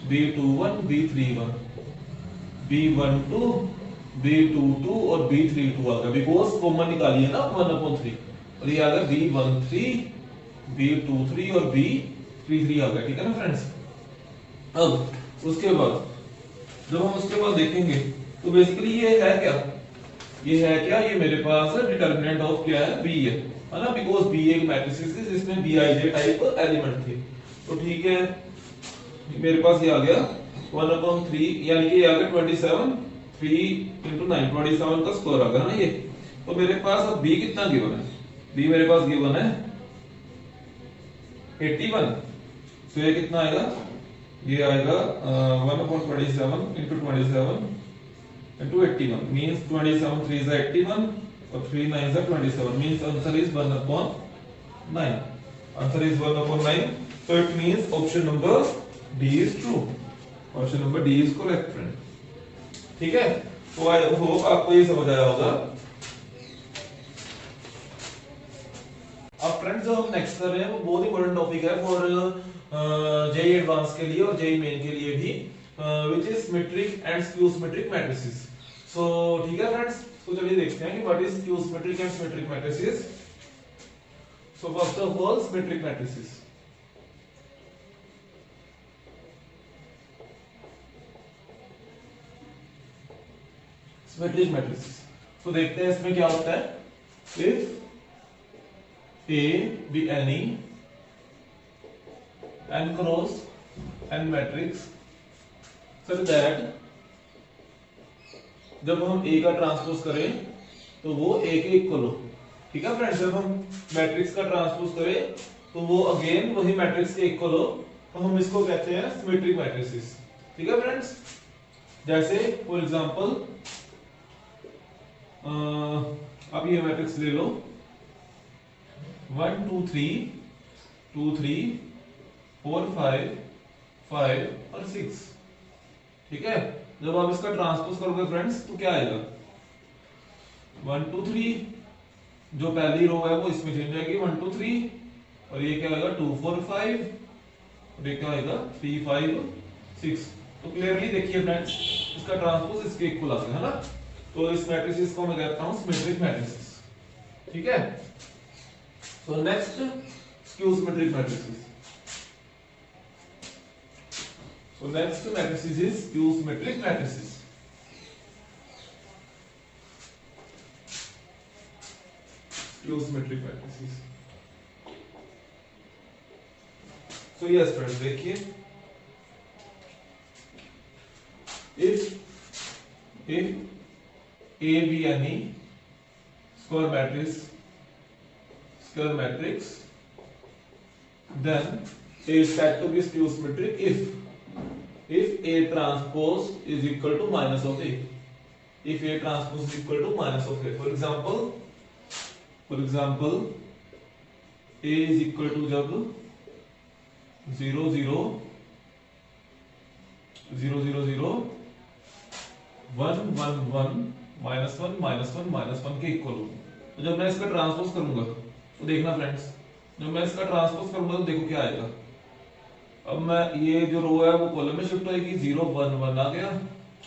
b21 b31 b12 b22 और b32 आ गया बिकॉज कॉमन निकाली है ना 1/3, और ये आ गया b13 b23 और b33 आ गया, ठीक है ना फ्रेंड्स। अब उसके बाद जब हम उसके बाद देखेंगे तो बेसिकली ये है क्या, ये मेरे पास डिटरमिनेंट ऑफ क्या है, बी है ना, बिकॉज बी एक मैट्रिक्स है जिसमें bij टाइप एलिमेंट थे। तो ठीक है, मेरे पास ये आ गया 1/3 यानी कि ये आ गया 27 3 into 9 27 का स्क्वायर आ गया ना ये। तो मेरे पास अब b कितना गिवन है, b मेरे पास गिवन है 81, तो ये कितना आएगा, ये आएगा 1/27 into 27 into 81 means 27 3 is 81 और 3 9 is 27 means answer is 1/9, answer is 1/9। so it means option number D is true, option number D is correct friend, ठीक है। तो आई होप आपको ये समझ आया होगा। अब फ्रेंड्स जो हम नेक्स्ट कर रहे हैं वो बहुत इंपॉर्टेंट टॉपिक है फॉर जेई एडवांस के लिए और जेई मेन के लिए भी, which is symmetric and skew symmetric matrices. So ठीक है फ्रेंड्स, तो चलिए देखते हैं कि what is skew symmetric and symmetric matrices. So first of all symmetric matrices, symmetric matrices. तो देखते हैं इसमें क्या होता है। If A be any n cross N matrix such that जब हम ए का ट्रांसपोज करें तो वो ए के इक्वल हो। ठीक है फ्रेंड्स, जब हम मैट्रिक्स का ट्रांसपोज करें तो वो अगेन वही मैट्रिक्स के इक्वल हो, तो हम इसको कहते हैं सिमेट्रिक मैट्रिसेस। ठीक है फ्रेंड्स, जैसे फॉर एग्जांपल अब ये मैट्रिक्स ले लो 1 2 3 2 3 4 5 5 और 6। ठीक है, जब आप इसका ट्रांसपोज करोगे फ्रेंड्स तो क्या आएगा 1 2 3, जो पहली रो है वो इसमें चेंज आएगी 1 2 3, और ये क्या आएगा 2 4 5, और ये क्या आएगा 3 5 6। तो क्लियरली देखिए फ्रेंड्स, इसका ट्रांसपोज इसके इक्वल आता है ना, तो इस मैट्रिसेस को मैं कहता हूं सिमेट्रिक मैट्रिसेस। ठीक है, so next skew symmetric matrices. So next matrices is skew symmetric matrices. Skew symmetric matrices. So yes friends, देखिए if A be any square matrix then A is said to be skew symmetric if A transpose is equal to minus of A. If A transpose is equal to minus of A. For example, A is equal to जब 0 0 0 0 0 1 1 1 minus 1 minus 1 minus 1 के इक्वल हो, तो जब मैं इसका ट्रांसपोज करूंगा तो देखना फ्रेंड्स, जब मैं इसका ट्रांसपोज करूंगा तो देखो क्या आएगा। अब मैं ये जो रो है वो कॉलम में शिफ्ट होएगी, 0 1 1 आ गया,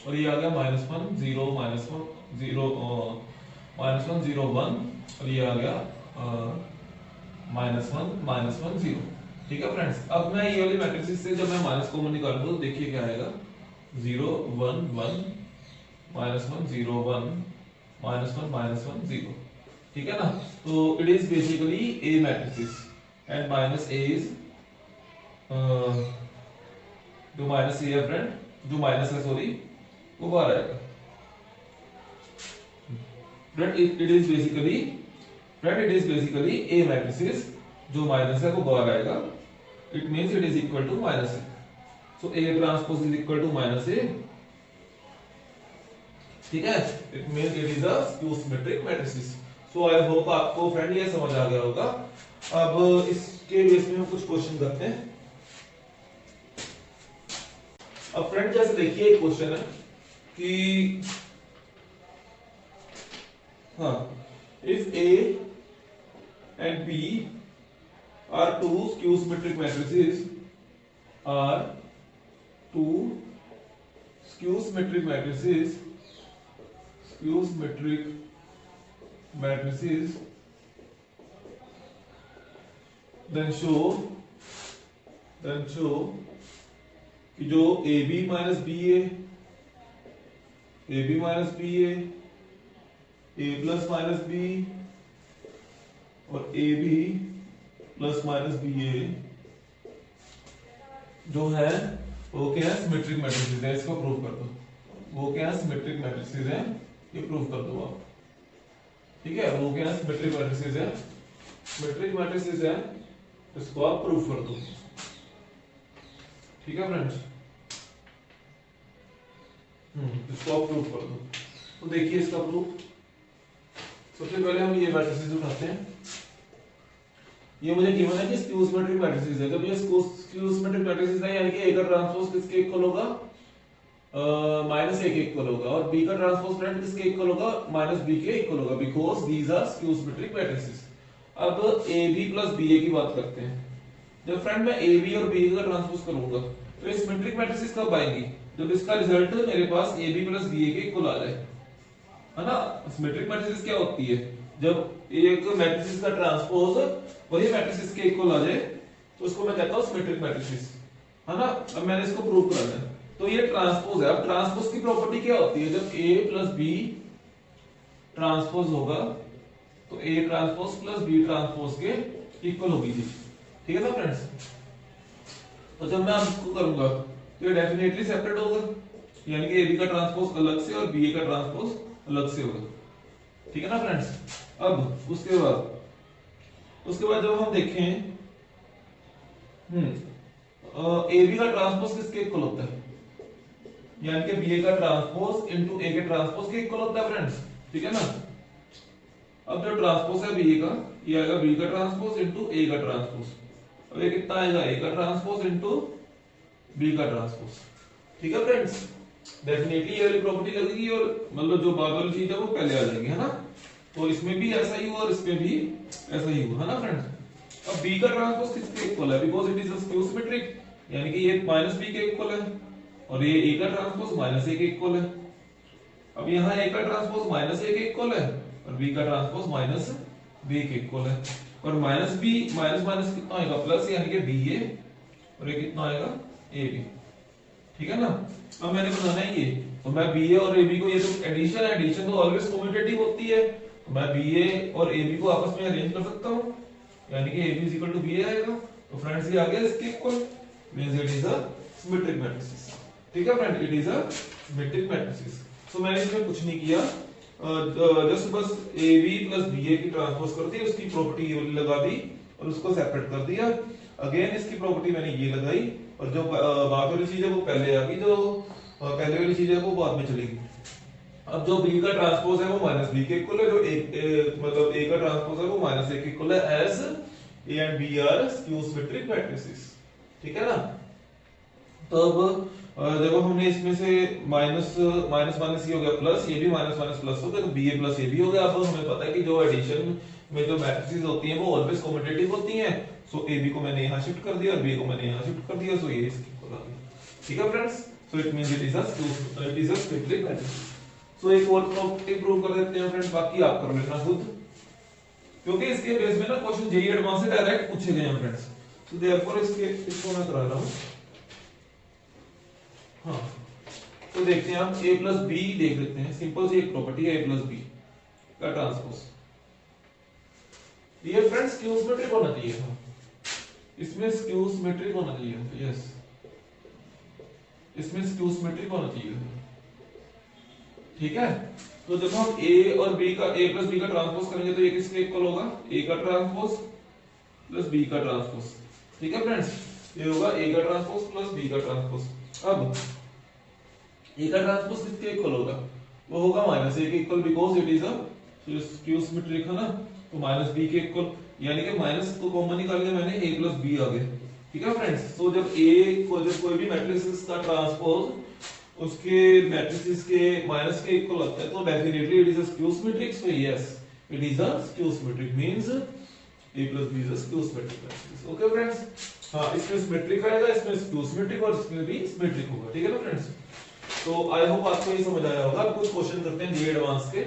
और ये आ गया -1 0 -1 0 -1 0 1, और ये आ गया -1 0। ठीक है फ्रेंड्स, अब मैं ये वाली मैट्रिसेस से जब मैं माइनस कॉमन निकालूंगा तो देखिए क्या आएगा 0 1 1 -1 0 1 -1 0। ठीक है ना, तो it is basically A matrices and minus A is जो माइनस ए है फ्रेंड, जो माइनस है सॉरी, वो बाहर आएगा friend. It is basically A matrices, जो माइनस है वो बाहर आएगा, it means it is equal to minus A. So A transpose is equal to minus A. ठीक है, it means it is a skew symmetric matrices. So I hope आपको फ्रेंड ये समझ आ गया होगा। अब इसके बेस में हम कुछ क्वेश्चन करते हैं। अब फ्रेंड जैसे देखिए एक क्वेश्चन है कि हाँ, if A and B are two skew symmetric matrices, then show कि जो AB minus BA, AB minus BA, A plus minus B और AB प्लस माइनस BA जो है वो क्या है सिमेट्रिक मैट्रिसेस है। इसको प्रूव कर दो, वो क्या है सिमेट्रिक मैट्रिसेस है, ये प्रूव कर दो आप। ठीक है, वो क्या है सिमेट्रिक मैट्रिसेस है, सिमेट्रिक मैट्रिसेस है, इसको आप प्रूव कर दो। ठीक है फ्रेंड्स, इसको आप प्रूव कर दो। तो देखिए इसका प्रूफ, सबसे पहले हम ये मैट्रिसेस उठाते हैं। ये मुझे गिवन है कि स्क्यू सिमेट्रिक मैट्रिसेस है। जब ये स्क्यू सिमेट्रिक मैट्रिसेस है यानी कि ए का ट्रांसपोज किसके इक्वल होगा, माइनस ए के इक्वल होगा, और बी का ट्रांसपोज फ्रेंड किसके इक्वल होगा, माइनस बी के इक्वल होगा, because these are skew symmetric matrices. अब A B plus B A की बात करते हैं। जब फ्रेंड मैं ए बी और बी का ट्रांसपोज करूंगा तो ये सिमेट्रिक मैट्रिसेस कब आएंगी, जब इसका रिजल्ट मेरे पास ए बी प्लस बी ए के इक्वल आ जाए, है ना। सिमेट्रिक मैट्रिसेस क्या होती है, जब एक मैट्रिसेस का ट्रांसपोज वही मैट्रिसेस के इक्वल आ जाए तो उसको मैं कहता हूं सिमेट्रिक मैट्रिसेस, है ना। अब मैंने इसको प्रूव करना है, तो ये ट्रांसपोज है। अब ट्रांसपोज की प्रॉपर्टी क्या होती है, जब ए प्लस बी ट्रांसपोज होगा तो A transpose plus B transpose के इक्वल होगी चीज। ठीक है ना फ्रेंड्स, तो जब मैं आपको करूंगा तो ये डेफिनेटली सेपरेट होगा, यानी कि AB का ट्रांसपोज अलग से और BA का ट्रांसपोज अलग से होगा, ठीक है ना फ्रेंड्स। अब उसके बाद जब हम देखें AB का ट्रांसपोज किसके इक्वल होता है, यानी कि BA का ट्रांसपोज इनटू A के ट्रांसपोज के इक्वल होता है फ्रेंड्स, ठीक है ना। अब जो ट्रांसपोज है BA का, ये आएगा B का ट्रांसपोज इनटू A का ट्रांसपोज। अब ये कितना आएगा, A का ट्रांसपोज इनटू B का ट्रांसपोज, ठीक है फ्रेंड्स। डेफिनेटली ये वाली प्रॉपर्टी लगेगी और मतलब जो बाद वाली चीज है वो पहले आ जाएगी, है ना। तो इसमें भी ऐसा ही हुआ और इसमें भी ऐसा ही हुआ, है ना फ्रेंड्स। अब B का ट्रांसपोज किसके इक्वल है, because it is a skew symmetric, यानी कि ये -B के इक्वल है और ये A का ट्रांसपोज -A के इक्वल है। अब यहाँ A का ट्रांसपोज -A के इक्वल है और B का ट्रांसपोज -B के इक्वल है, और -B माइनस माइनस कितना आएगा प्लस, यानी कि BA और ये कितना आएगा AB, ठीक है ना। अब मैंने बनाना है ये, तो मैं BA और AB को, ये तो एडिशन तो ऑलवेज कम्यूटेटिव होती है, तो मैं BA और AB को आपस में अरेंज कर सकता हूं, यानी कि AB BA आएगा। तो फ्रेंड्स ये आ गया इसके equal, means it is a symmetric matrix, ठीक है friend, it is a symmetric matrix. So मैंने इसमें कुछ नहीं किया, जस्ट बस AB प्लस BA की ट्रांसपोज कर दी, उसकी प्रॉपर्टी ये वाली लगा दी और उसको सेपरेट कर दिया। अगेन इसकी प्रॉपर्टी मैंने ये लगाई और जो बाद वाली चीज है वो पहले आ गई, जो पहले वाली चीज है वो बाद में चलेगी। अब जो B का ट्रांसपोज है वो -B के इक्वल है, जो मतलब A का ट्रांसपोज है वो -A के इक्वल है, as A and B are skew symmetric matrices, ठीक है ना। तो अब जब हमने इसमें से माइनस माइनस ये हो गया प्लस, ये भी माइनस माइनस प्लस हो गया, तो BA प्लस AB हो गया। अब हमें पता है कि जो एडिशन में जो मैट्रिसेस होती हैं वो ऑलवेज कम्यूटेटिव होती हैं, सो AB को मैंने यहां शिफ्ट कर दिया और BA को मैंने यहां शिफ्ट कर दिया, सो ये इसके इक्वल आ गया, ठीक है friends. So it means it is a symmetric matrix. So एक और प्रॉपर्टी प्रूव कर देते हैं फ्रेंड्स, बाकी आप कर लेना खुद, क्योंकि इसके बेस में ना क्वेश्चन जेईई एडवांस से डायरेक्ट पूछे गए हैं फ्रेंड्स। सो देयरफॉर इसको मैं करा रहा हूं। हाँ, तो देखते हैं हम A प्लस B देख लेते हैं, सिंपल सी एक प्रॉपर्टी है A प्लस B का ट्रांसपोज। ये फ्रेंड्स स्क्यू सिमेट्रिक होना चाहिए था, इसमें स्क्यू सिमेट्रिक होना चाहिए था, यस, इसमें स्क्यू सिमेट्रिक होना चाहिए था, ठीक है। तो जब हम A और B का A प्लस B का ट्रांसपोज करेंगे तो ये किसके इक्वल होगा, A का ट्रांसपोज प्लस B का ट्रांसपोज, ठीक है फ्रेंड्स। ये होगा A का ट्रांसपोज प्लस B का ट्रांसपोज। अब A का ट्रांसपोज किसके इक्वल होगा, वो होगा -A के equal, because it is a skew symmetric, है ना। तो -B के इक्वल, यानी कि माइनस को कॉमन निकाल के मैंने A प्लस B आ गया, ठीक है फ्रेंड्स। तो जब कोई भी मैट्रिक्स का ट्रांसपोज उसके मैट्रिसेस के माइनस के इक्वल होता है, तो definitely it is a skew symmetric. So yes, it is a skew symmetric, means A plus B is a skew symmetric matrix, okay friends. हाँ, इसमें सिमेट्रिक आएगा, इसमें स्क्यू सिमेट्रिक और इसमें भी सिमेट्रिक होगा, ठीक है ना फ्रेंड्स। तो आई होप आपको ये समझ आया होगा। अब कुछ क्वेश्चन करते हैं जेईई एडवांस के।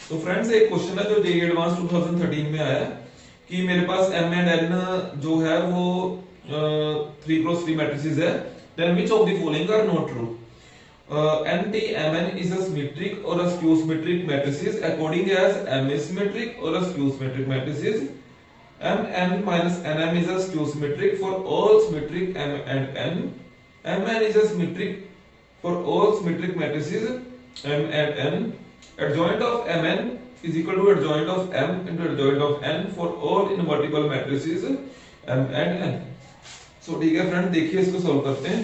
तो फ्रेंड्स एक क्वेश्चन है जो जेईई एडवांस 2013 में आया कि मेरे पास M एंड N जो है वो 3x3 मैट्रिसेस है, then which of the following are not true. NT-Mn is a symmetric or a skew symmetric matrices according as M is symmetric or a skew symmetric matrices. Mn minus Nm is a skew symmetric for all symmetric M and N. Mn is a symmetric for all symmetric matrices M and N. Adjoint of Mn is equal to adjoint of M into adjoint of N for all invertible matrices M and N. So ठीक है फ्रेंड, देखिए इसको सॉल्व करते हैं।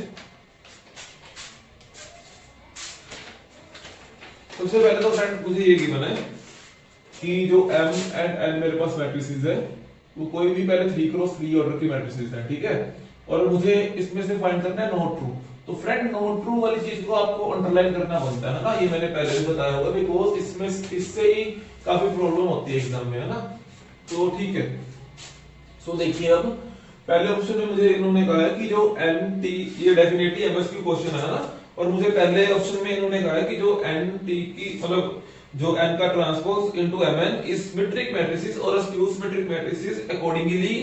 सबसे पहले तो फ्रेंड मुझे ये गिवन है कि जो M एंड N मेरे पास मैट्रिसेस है वो कोई भी पहले 3x3 ऑर्डर की मैट्रिसेस है, ठीक है। और मुझे इसमें से फाइंड करना है नॉट ट्रू। तो फ्रेंड नॉट ट्रू वाली चीज को आपको अंडरलाइन करना बनता है ना, ये मैंने पहले भी बताया होगा, बिकॉज इसमें इससे ही काफी प्रॉब्लम होती है एग्जाम में, है ना। तो ठीक है, सो देखिए अब पहले ऑप्शन में मुझे इन्होंने कहा है कि जो NT, ये डेफिनेटली एमएसक्यू क्वेश्चन है ना, और मुझे पहले ऑप्शन में इन्होंने कहा है कि जो NT की मतलब जो N का transpose into Mn is symmetric matrices और स्क्यू सिमेट्रिक मैट्रिसेस अकॉर्डिंगली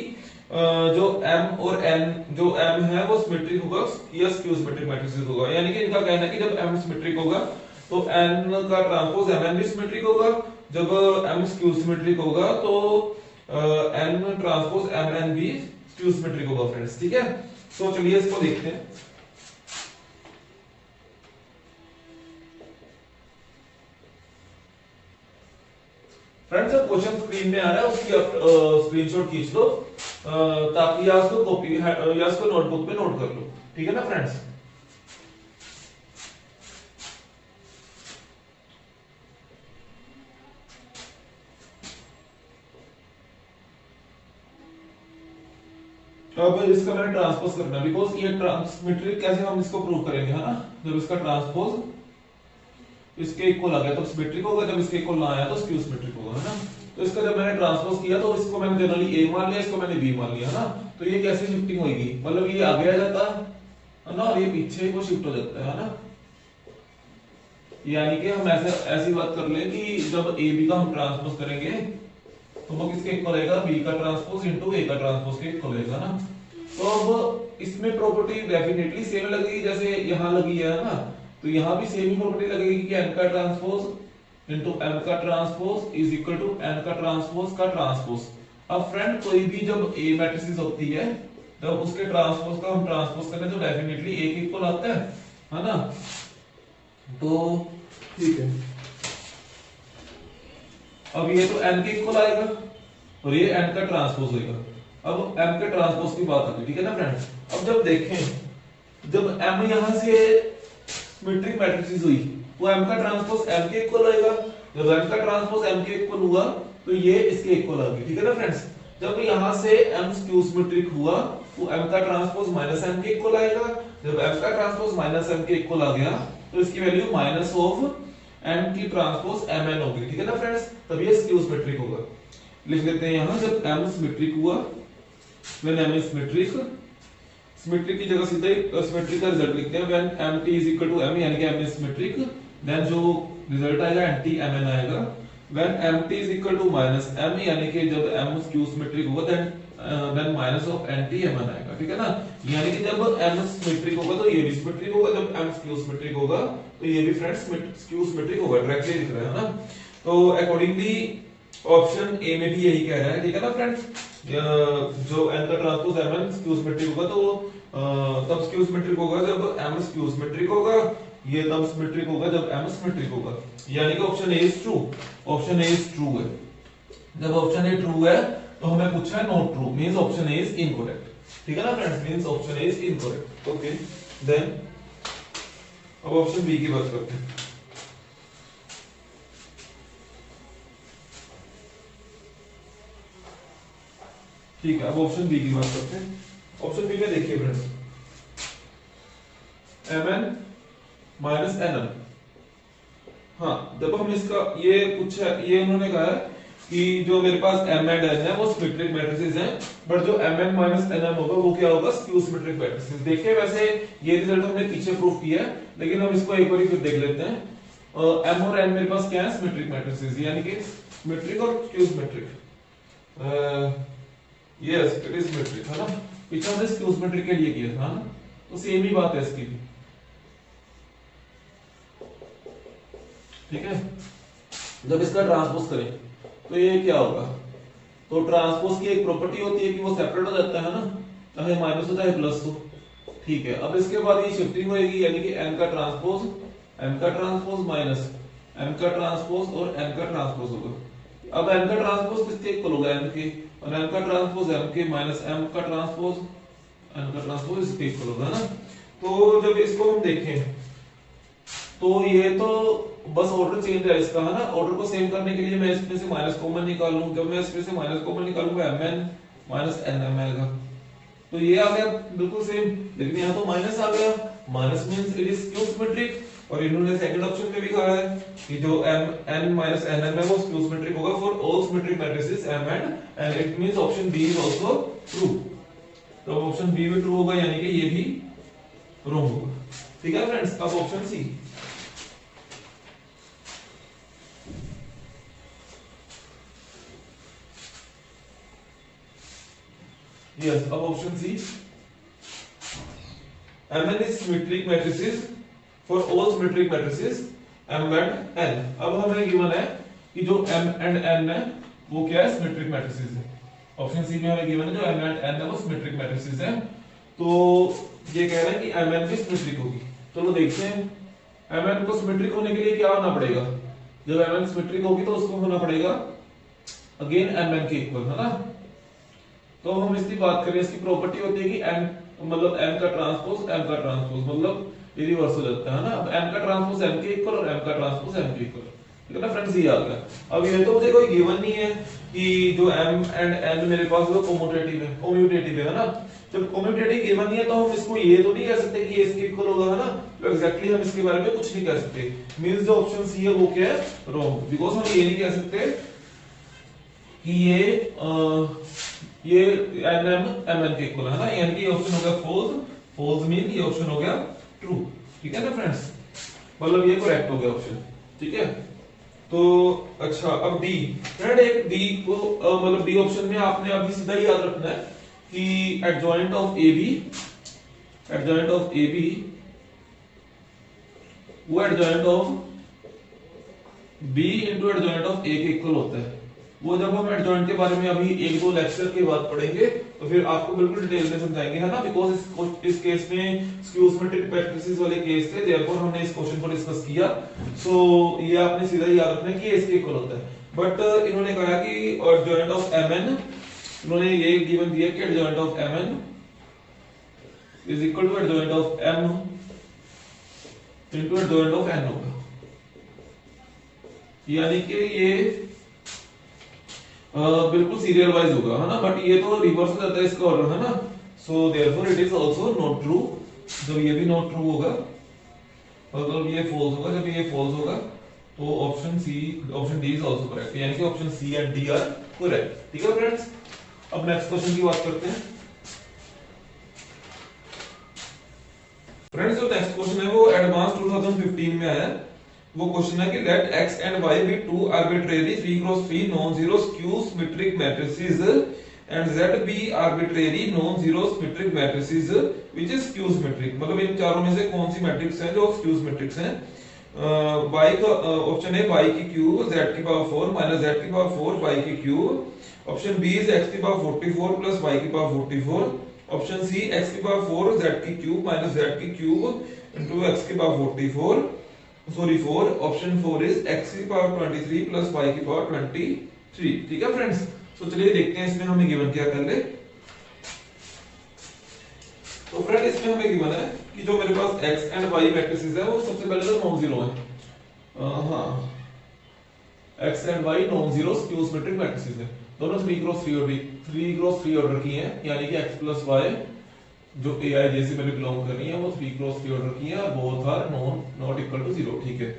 जो M और N, जो M है वो सिमेट्रिक होगा या स्क्यू सिमेट्रिक मैट्रिसेस होगा। यानी कि इनका कहना है कि जब M सिमेट्रिक होगा तो N का ट्रांसपोज Mn भी सिमेट्रिक होगा, जब M स्क्यू सिमेट्रिक होगा तो एन ट्रांसपोज एम एन भी स्क्यू सिमेट्रिक होगा फ्रेंड्स, ठीक है। तो चलिए इसको देखते हैं। फ्रेंड्स जब क्वेश्चन स्क्रीन में आ रहा है उसकी आप स्क्रीनशॉट खींच लो, ताकि या उसको कॉपी या उसको नोटबुक में नोट कर लो, ठीक है ना फ्रेंड्स। अब इसका मैंने ट्रांसपोज करना है, बिकॉज ये ट्रांसमिट्रिक कैसे हम इसको प्रूव करेंगे, है ना। जब इसका ट्रांसपोज इसके इक्वल आ गया तो सिमेट्रिक होगा, जब इसके इक्वल ना आया तो स्क्यू सिमेट्रिक होगा, है ना। तो इसका जब मैंने ट्रांसपोज किया तो इसको मैंने जनरली ए मान लिया, इसको मैंने बी मान लिया, है ना। तो ये कैसे शिफ्टिंग होगी, मतलब ये आगे आ जाता है ना, और ये पीछे को शिफ्ट हो जाता है ना। यानी कि हम ऐसी बात कर ले कि जब ए बी का हम ट्रांसपोज करेंगे तो वो किसके इक्वल आएगा, बी का ट्रांसपोज इनटू ए का ट्रांसपोज के इक्वल आएगा ना। तो अब इसमें प्रॉपर्टी डेफिनेटली सेम लगेगी जैसे यहां लगी है ना। तो यहां भी सेम ही प्रॉपर्टी लगेगी कि n का ट्रांसपोज इनटू m का transpose is equal to n का ट्रांसपोज का ट्रांसपोज। अब फ्रेंड कोई भी जब A मैट्रिसेस होती है जब उसके ट्रांसपोज का हम ट्रांसपोज करें तो डेफिनेटली A के इक्वल आता है ना। तो ठीक है, अब ये तो n के इक्वल आएगा और ये n का ट्रांसपोज होगा। अब m के ट्रांसपोज की बात आती है, ठीक है ना फ्रेंड्स। अब जब देखें जब m यहां से सिमेट्रिक मैट्रिसेस हुई तो m का ट्रांसपोज m के इक्वल आएगा, जब m का ट्रांसपोज m के इक्वल हुआ तो ये इसके इक्वल आ गई, ठीक है ना फ्रेंड्स। जब यहां से m स्क्यू सिमेट्रिक हुआ तो m का ट्रांसपोज माइनस m के इक्वल आएगा, जब m का ट्रांसपोज माइनस m के इक्वल आ गया तो इसकी वैल्यू माइनस ऑफ m की ट्रांसपोज mn होगी, ठीक है ना फ्रेंड्स। तब ये स्क्यू सिमेट्रिक होगा। लिख लेते हैं यहां जब m सिमेट्रिक हुआ, when m is symmetric, symmetric की जगह सीधे सिमेट्रिक का रिजल्ट लिखते हैं, when mt is equal to m यानी कि m इज सिमेट्रिक, देन जो रिजल्ट आएगा nt mn आएगा। When mt is equal to minus m यानी कि जब m स्क्यू सिमेट्रिक होगा then minus of nt mn आएगा, ठीक है ना। यानी कि जब m सिमेट्रिक होगा तो ये भी सिमेट्रिक होगा, जब m स्क्यू सिमेट्रिक होगा तो ये भी फ्रेंड्स स्क्यू सिमेट्रिक होगा, डायरेक्टली लिख रहा है ना। तो अकॉर्डिंगली ऑप्शन ए में भी यही कह रहा है, ठीक है ना फ्रेंड्स। जो n का ट्रांसपोज mn स्क्यू सिमेट्रिक होगा तो तब स्क्यू सिमेट्रिक होगा जब m स्क्यू सिमेट्रिक होगा, ये तब सिमेट्रिक होगा जब m सिमेट्रिक होगा। यानी कि option A is true, option A is true है। जब ऑप्शन ए ट्रू है तो हमें पूछा है not true, means option A is incorrect, ठीक है ना friends, means option A is incorrect. Okay, then अब ऑप्शन बी की बात करते हैं। ठीक है, अब ऑप्शन बी की बात करते हैं। ऑप्शन बी में देखिए फ्रेंड्स, mn माइनस nm। हाँ, जब हम इसका ये पूछा, ये उन्होंने कहा है कि जो मेरे पास m एंड n है वो सिमेट्रिक मैट्रिसेस हैं, बट जो mn माइनस nm होगा वो क्या होगा, स्क्यू सिमेट्रिक मैट्रिसेस। देखिए वैसे ये रिजल्ट हमने पीछे प्रूव किया है, लेकिन हम इसको एक बार फिर देख लेते हैं। m और n मेरे पास क्या है, सिमेट्रिक मैट्रिसेस, यानी कि सिमेट्रिक और skew symmetric. Yes it is symmetric, है ना। पीछे हमने स्क्यू सिमेट्रिक के लिए किया था ना, तो सेम ही बात है इसकी भी, ठीक है। जब इसका ट्रांसपोज करें तो ये क्या होगा, तो ट्रांसपोज की एक प्रॉपर्टी होती है कि वो सेपरेट हो जाता है ना, चाहे माइनस हो चाहे प्लस हो, ठीक है। अब इसके बाद ये शिफ्टिंग होगी, यानी कि m का ट्रांसपोज माइनस m का ट्रांसपोज और n का ट्रांसपोज होगा। अब m का ट्रांसपोज किसके इक्वल होगा, n के, और m का ट्रांसपोज m के माइनस m का ट्रांसपोज n का ट्रांसपोज इसके इक्वल होगा ना। तो जब इसको हम देखें तो ये तो बस ऑर्डर चेंज है इसका, है ना। ऑर्डर को सेम करने के लिए मैं इसमें से माइनस कॉमन निकाल लूं, जब मैं इसमें से माइनस कॉमन निकालूंगा mn माइनस nm आएगा, तो ये आ गया बिल्कुल सेम। लेकिन यहाँ तो माइनस आ गया, minus means it is skew symmetric, और इन्होंने सेकंड ऑप्शन में भी कहा है कि जो n माइनस nm है वो स्क्यू सिमेट्रिक होगा for all symmetric matrices m and it means option B is also true. तो ऑप्शन बी भी ट्रू होगा, यानी कि ये भी रॉन्ग होगा, ठीक है फ्रेंड्स। अब ऑप्शन सी, yes, अब option C, mn is symmetric matrices for all symmetric matrices m and n। अब हमें गिवन है कि जो m and n है वो क्या है, सिमेट्रिक मैट्रिसेस है। ऑप्शन सी में हमें गिवन है जो एम एंड एन है वो सिमेट्रिक मैट्रिसेस है। तो ये कह रहा है कि एम एन भी सिमेट्रिक होगी। चलो देखते हैं एम एन को सिमेट्रिक होने के लिए क्या होना पड़ेगा। जब एम एन सिमेट्रिक होगी तो उसको होना पड़ेगा अगेन एम एन के इक्वल, है ना। तो हम इसकी बात करें, इसकी प्रॉपर्टी होती है कि एम मतलब एम का ट्रांसपोज मतलब ये रिवर्स हो जाता है ना। अब एम का ट्रांसपोज एम के इक्वल और एम का ट्रांसपोज एम के इक्वल, ठीक है ना फ्रेंड्स, ये आ गया। अब ये तो मुझे कोई गिवन नहीं है कि जो एम एंड एन मेरे पास वो कम्यूटेटिव है ना। जब कम्यूटेटिव गिवन नहीं है तो हम इसको ये तो नहीं कह सकते कि ये इसके इक्वल होगा, है ना। तो एग्जैक्टली हम इसके बारे में कुछ नहीं कह सकते। मींस जो ऑप्शन सी है वो क्या है, रॉन्ग। बिकॉज़ हम ये नहीं कह सकते कि ये एन एम एन के इक्वल है ना, यानी कि ऑप्शन हो गया फॉल्स मीन ये ऑप्शन हो गया ट्रू, ठीक है ना फ्रेंड्स, मतलब ये करेक्ट हो गया ऑप्शन, ठीक है। तो अच्छा अब डी, फ्रेंड एक डी को मतलब डी ऑप्शन में आपने अभी सीधा ही याद रखना है कि एडजॉइंट ऑफ ए बी वो adjoint of B into adjoint of A के इक्वल होता है। वो जब हम एडजॉइंट के बारे में अभी एक दो लेक्चर के बाद पढ़ेंगे तो फिर आपको बिल्कुल डिटेल में समझाएंगे, है ना। बिकॉज इस केस में स्क्यू सिमेट्रिक मैट्रिसेस वाले केस थे, देयरफॉर हमने इस क्वेश्चन को डिस्कस किया। सो ये आपने सीधा ही याद रखना है कि ये इसके इक्वल होता है। बट इन्होंने कहा कि एडजॉइंट ऑफ एम एन, इन्होंने ये गिवन दिया कि adjoint of M N is equal to adjoint of M into adjoint of N होगा, यानी कि ये बिल्कुल सीरियल वाइज होगा, है ना। बट ये तो रिवर्स हो जाता है इसका ऑर्डर, है ना। So therefore it is also not true. जब ये भी नॉट ट्रू होगा मतलब ये फॉल्स होगा, जब ये फॉल्स होगा तो option D is also correct, यानी कि option C and D are correct, ठीक है फ्रेंड्स। अब नेक्स्ट क्वेश्चन की बात करते हैं फ्रेंड्स। जो नेक्स्ट क्वेश्चन है वो एडवांस 2015 में आया है। वो क्वेश्चन है कि let x and y be two arbitrary 3x3 non zero skew symmetric matrices and z be arbitrary non zero symmetric matrices which is skew symmetric. मतलब इन चारों में से कौन सी मैट्रिक्स है जो स्क्यू सिमेट्रिक्स हैं। y का ऑप्शन है y की क्यूब z की पावर 4 माइनस z की पावर 4 y की cube. Option B is x की पावर 44 प्लस y की पावर 44। ऑप्शन सी x की पावर 4 z की क्यूब माइनस z की क्यूब इनटू x की power 44 sorry 4। Option 4 is x की पावर 23 प्लस y की पावर 23, ठीक है फ्रेंड्स। तो चलिए देखते हैं इसमें हमें गिवन क्या कर ले। तो फ्रेंड इसमें हमें गिवन है कि जो मेरे पास x एंड y मैट्रिसेस है वो सबसे पहले तो नॉन जीरो है। हां x and y non zero skew symmetric matrices है। दोनों 3x3 ऑर्डर की हैं, यानी कि x प्लस y जो AI जैसे मैंने बिलोंग कर रही है वो 3x3 ऑर्डर की है और both are not equal to 0, ठीक है।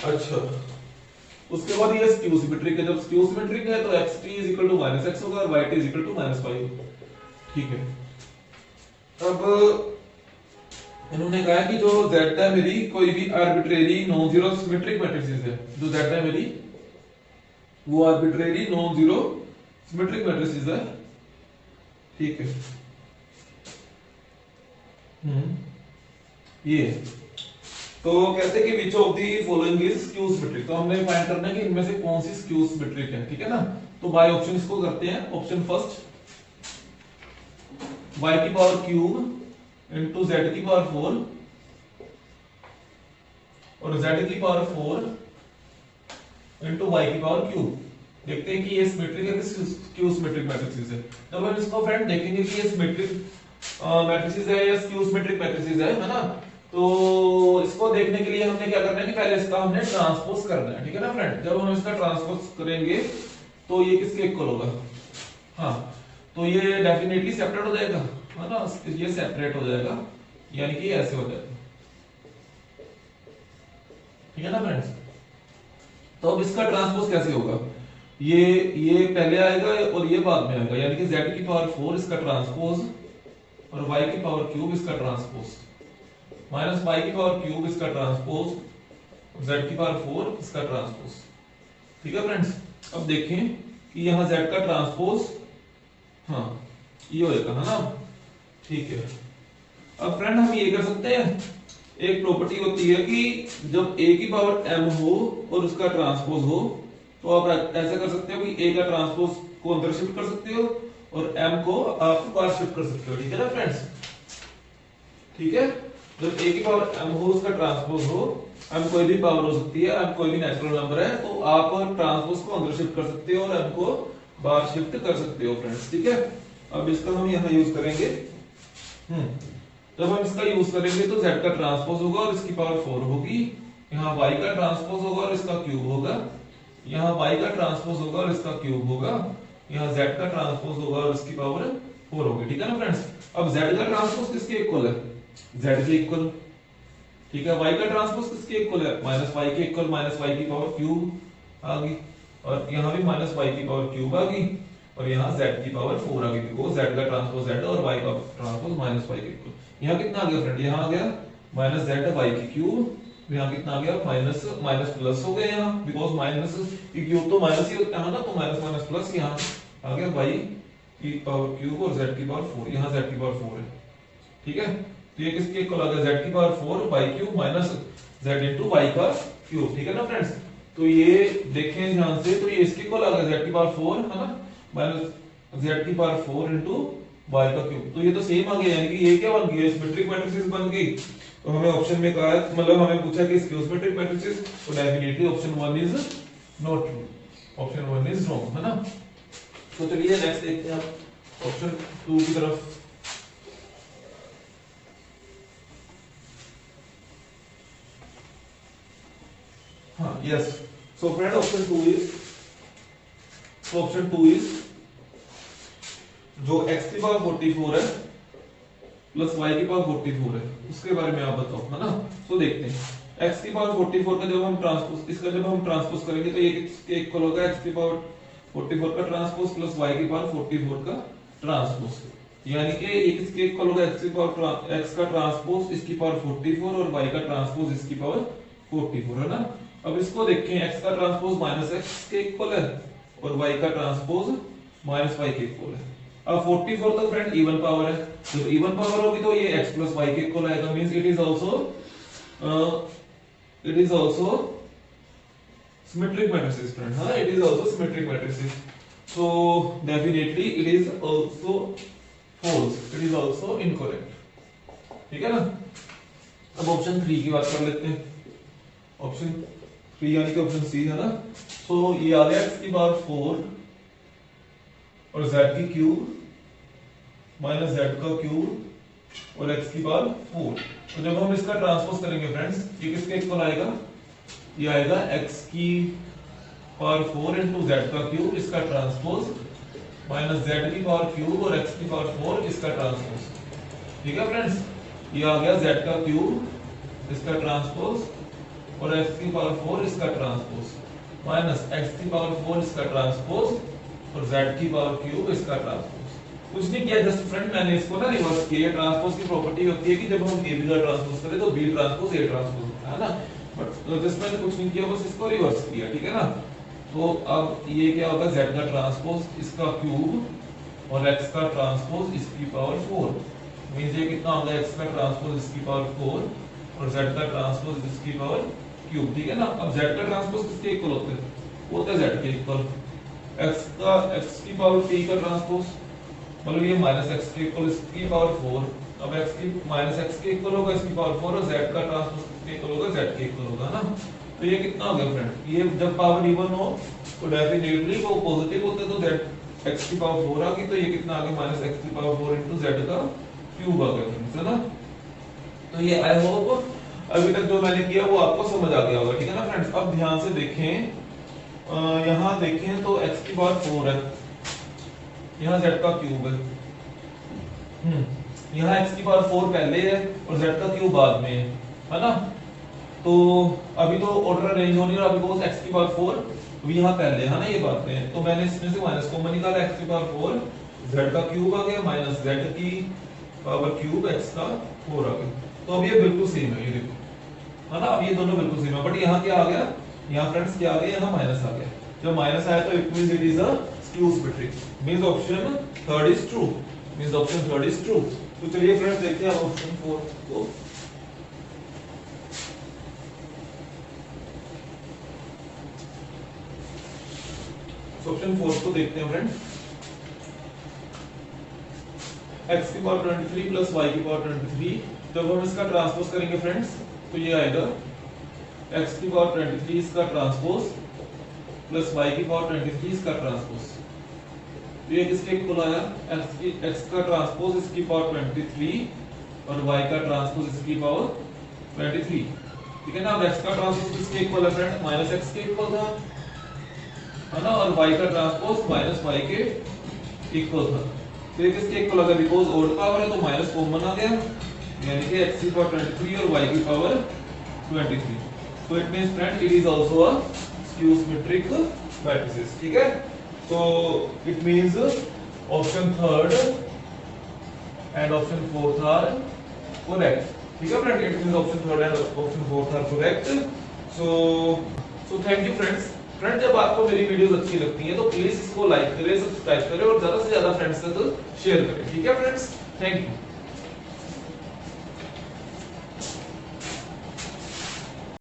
अच्छा उसके बाद ये स्क्यू सिमेट्रिक है। जब स्क्यू सिमेट्रिक है तो x3 is equal to -x होगा और y2 is equal to -y, ठीक है। अब इन्होंने कहा कि जो z है मेरी कोई भी arbitrary non zero symmetric matrices है, जो z है मेरी वो arbitrary non zero symmetric matrices है, ठीक है। ये तो कहते हैं कि which of the following is skew symmetric। तो हमने फाइंड करना है कि इनमें से कौन सी स्क्यू सिमेट्रिक है, ठीक है ना। तो बाय ऑप्शन इसको करते हैं। ऑप्शन फर्स्ट y की पावर क्यूब इनटू z की पावर 4 और z की पावर 4 इनटू y की पावर क्यूब। देखते हैं कि ये सिमेट्रिक है कि स्क्यू सिमेट्रिक मैट्रिसेस है। जब हम इसको फ्रेंड देखेंगे कि ये सिमेट्रिक मैट्रिसेस है या स्क्यू सिमेट्रिक मैट्रिसेस है ना। तो इसको देखने के लिए हमने क्या करना है कि पहले इसका हमने ट्रांसपोज करना है, ठीक है ना फ्रेंड। जब हम इसका ट्रांसपोज करेंगे तो ये किसके इक्वल होगा, हाँ तो ये डेफिनेटली सेपरेट हो जाएगा, है ना। ये सेपरेट हो जाएगा यानी कि ऐसे हो जाएगा, ठीक है ना फ्रेंड्स। तो अब इसका ट्रांसपोज कैसे होगा, ये पहले आएगा और ये बाद में आएगा, यानी कि z की पावर 4 इसका ट्रांसपोज और y की पावर क्यूब इसका ट्रांसपोज माइनस y की पावर क्यूब इसका ट्रांसपोज z की पावर 4 इसका ट्रांसपोज, ठीक है फ्रेंड्स। अब देखें कि यहां z का ट्रांसपोज हाँ ये होएगा, है ना, ठीक है। अब फ्रेंड हम ये कर सकते हैं, एक प्रॉपर्टी होती है कि जब a की पावर m हो और उसका ट्रांसपोज हो तो आप ऐसा कर सकते हो कि ए का ट्रांसपोज को अंदर शिफ्ट कर सकते हो और एम को आप बाहर शिफ्ट कर सकते हो, ठीक है ना फ्रेंड्स। ठीक है, जब ए की पावर एम हो उसका ट्रांसपोज हो, एम कोई भी पावर हो सकती है, एम कोई भी नेचुरल नंबर है, तो आप ट्रांसपोज को अंदर शिफ्ट कर सकते हो और एम को बाहर शिफ्ट कर सकते हो फ्रेंड्स। ठीक है, अब इसका हम यहाँ यूज करेंगे। जब हम इसका यूज करेंगे तो z का ट्रांसपोज होगा और इसकी पावर 4 होगी, यहाँ y का ट्रांसपोज होगा और इसका क्यूब होगा, यहाँ y का ट्रांसपोज होगा और इसका क्यूब होगा, यहाँ z का ट्रांसपोज होगा और इसकी पावर 4 होगी। ठीक है ना फ्रेंड्स। अब z का ट्रांसपोज किसके इक्वल है, z के इक्वल। ठीक है, y का ट्रांसपोज किसके इक्वल है, माइनस y के इक्वल, माइनस y की पावर क्यूब आ गई, और यहाँ भी माइनस y की पावर क्यूब आ गई, और यहाँ z की पावर 4 आ गई, बिकॉज z का ट्रांसपोज z और y का ट्रांसपोज माइनस y के इक्वल। यहाँ कितना आ गया फ्रेंड, यहाँ आ गया माइनस z y की क्यूब, यहाँ कितना आ गया माइनस माइनस प्लस हो गया यहाँ, बिकॉज माइनस की क्यूब तो माइनस ही होता है ना, तो माइनस माइनस प्लस, यहाँ आ गया y की पावर क्यूब और z की पावर 4, यहाँ z की पावर 4 है। ठीक है, तो ये किसके इक्वल आ गया, z की power 4 y cube minus z into y का क्यूब। ठीक है ना फ्रेंड्स। तो ये देखें ध्यान से, तो ये इसके इक्वल आ गया z की पावर 4 है ना, माइनस z की पावर 4 इंटू y का क्यूब। तो ये तो सेम आ गया, यानी कि ये क्या बन गया, सिमेट्रिक मैट्रिसेस बन गई। तो हमें ऑप्शन में कहा है, मतलब हमें पूछा कि सिमेट्रिक मैट्रिसेस, तो definitely option 1 is not true, option 1 is wrong, है ना। तो चलिए नेक्स्ट देखते हैं आप ऑप्शन 2 की तरफ। हाँ yes, so friend option 2 is, तो ऑप्शन 2 इज जो x की पावर 44 है प्लस y की पावर 44 है, उसके बारे में आप बताओ, है ना। तो देखते हैं x की पावर 44 का जब हम ट्रांसपोज, इसका जब हम ट्रांसपोज करेंगे तो ये किसके इक्वल होगा, x की पावर 44 का ट्रांसपोज प्लस y की पावर 44 का ट्रांसपोज, यानी कि ये किसके इक्वल होगा, x की पावर x का ट्रांसपोज इसकी पावर 44 और y का ट्रांसपोज इसकी पावर 44, है ना। अब इसको देखें, x का ट्रांसपोज माइनस x के इक्वल है और y का ट्रांसपोज माइनस y के इक्वल है। अब 44 तो फ्रेंड इवन पावर है, जब इवन पावर होगी तो ये x प्लस y के इक्वल आएगा, means it is also symmetric matrices friend, हाँ it is also symmetric matrices. So definitely it is also false, it is also incorrect. ठीक है ना। अब ऑप्शन 3 की बात कर लेते हैं, ऑप्शन 3 यानी कि ऑप्शन सी, है ना। सो ये आ गया x की पावर 4 और z की क्यूब माइनस z का क्यूब और x की पावर 4। तो जब हम इसका ट्रांसपोज करेंगे फ्रेंड्स, ये किसके इक्वल आएगा, ये आएगा x की पावर 4 इंटू z का क्यूब, इसका ट्रांसपोज माइनस z की पावर क्यूब और x की पावर 4 इसका ट्रांसपोज। ठीक है फ्रेंड्स, ये आ गया z का क्यूब इसका ट्रांसपोज और x की पावर 4 इसका ट्रांसपोज माइनस x की पावर 4 इसका ट्रांसपोज और z की पावर क्यूब इसका ट्रांसपोज। कुछ नहीं किया, जस्ट फ्रेंड मैंने इसको ना रिवर्स किया। ट्रांसपोज की प्रॉपर्टी होती है कि जब हम a b का ट्रांसपोज करें तो b ट्रांसपोज a ट्रांसपोज होता है ना, बट जस्ट मैंने कुछ नहीं किया, बस इसको रिवर्स किया। ठीक है ना। तो अब ये क्या होगा, z का ट्रांसपोज इसका क्यूब और x का ट्रांसपोज इसकी पावर 4, मींस ये कितना होगा, x का ट्रांसपोज इसकी पावर 4 और z का ट्रांसपोज इसकी पावर क्यूब। ठीक है ना। अब z का ट्रांसपोज किसके इक्वल होते हैं, होता है z के इक्वल, x की पावर p का ट्रांसपोज, मतलब ये माइनस x के इक्वल इसकी पावर 4, अब x की माइनस x के इक्वल होगा इसकी पावर 4 और z का ट्रांसपोज किसके इक्वल होगा, z के इक्वल होगा ना। तो ये कितना हो गया फ्रेंड, ये जब पावर इवन हो तो डेफिनेटली वो पॉजिटिव होता है, तो z x की पावर 4 आ गई, तो ये कितना आ गया, माइनस x की पावर 4 इंटू z का क्यूब आ गया फ्रेंड्स, है ना। तो ये आई होप अभी तक जो मैंने किया वो आपको समझ आ गया होगा। ठीक है ना फ्रेंड्स। अब ध्यान से देखें, यहाँ देखें तो x की पावर 4 है, यहाँ z का क्यूब है, यहाँ x की पावर 4 पहले है और z का क्यूब बाद में है ना। तो अभी तो ऑर्डर अरेंज होनी है, बिकॉज़ x की पावर 4 भी यहाँ पहले है ना, ये बातें हैं। तो मैंने इसमें से माइनस कॉमन निकाला, x की पावर 4 z का क्यूब आ गया माइनस z की पावर क्यूब x का 4 आ गया। तो अब ये बिल्कुल सेम है, ये देखो है ना, अब ये दोनों बिल्कुल सेम है, बट यहाँ क्या आ गया, यहाँ फ्रेंड्स क्या आ गया, यहाँ माइनस आ गया। जब माइनस आया तो it means it is a skew symmetric, means option 3 is true, means option 3 is true. तो चलिए फ्रेंड्स देखते हैं ऑप्शन 4 को। ऑप्शन 4 को देखते हैं फ्रेंड्स। x की पावर 23 प्लस y की पावर 23, जब हम इसका ट्रांसपोज करेंगे फ्रेंड्स तो ये आएगा x की पावर 23 इसका ट्रांसपोज प्लस y की पावर 23 इसका ट्रांसपोज। तो ये किसके इक्वल आया, x का ट्रांसपोज इसकी पावर 23 और y का ट्रांसपोज इसकी पावर 23। ठीक है ना। अब x का ट्रांसपोज किसके इक्वल है फ्रेंड, माइनस x के इक्वल था, है ना, और y का ट्रांसपोज माइनस y के इक्वल था। तो ये किसके इक्वल आ गया, बिकॉज ओड पावर है तो माइनस कॉमन आ गया, यानी कि x की पावर 23 और y की power 23। so it means friend it is also a skew symmetric matrices। ठीक है, so it means option third and option fourth are correct। ठीक है friend, it means option third and option fourth are correct। so thank you friends। Friend जब आपको मेरी वीडियोस अच्छी लगती हैं तो प्लीज इसको लाइक करें, सब्सक्राइब करें और ज्यादा से ज्यादा फ्रेंड्स तक शेयर करें। ठीक है फ्रेंड्स, थैंक यू।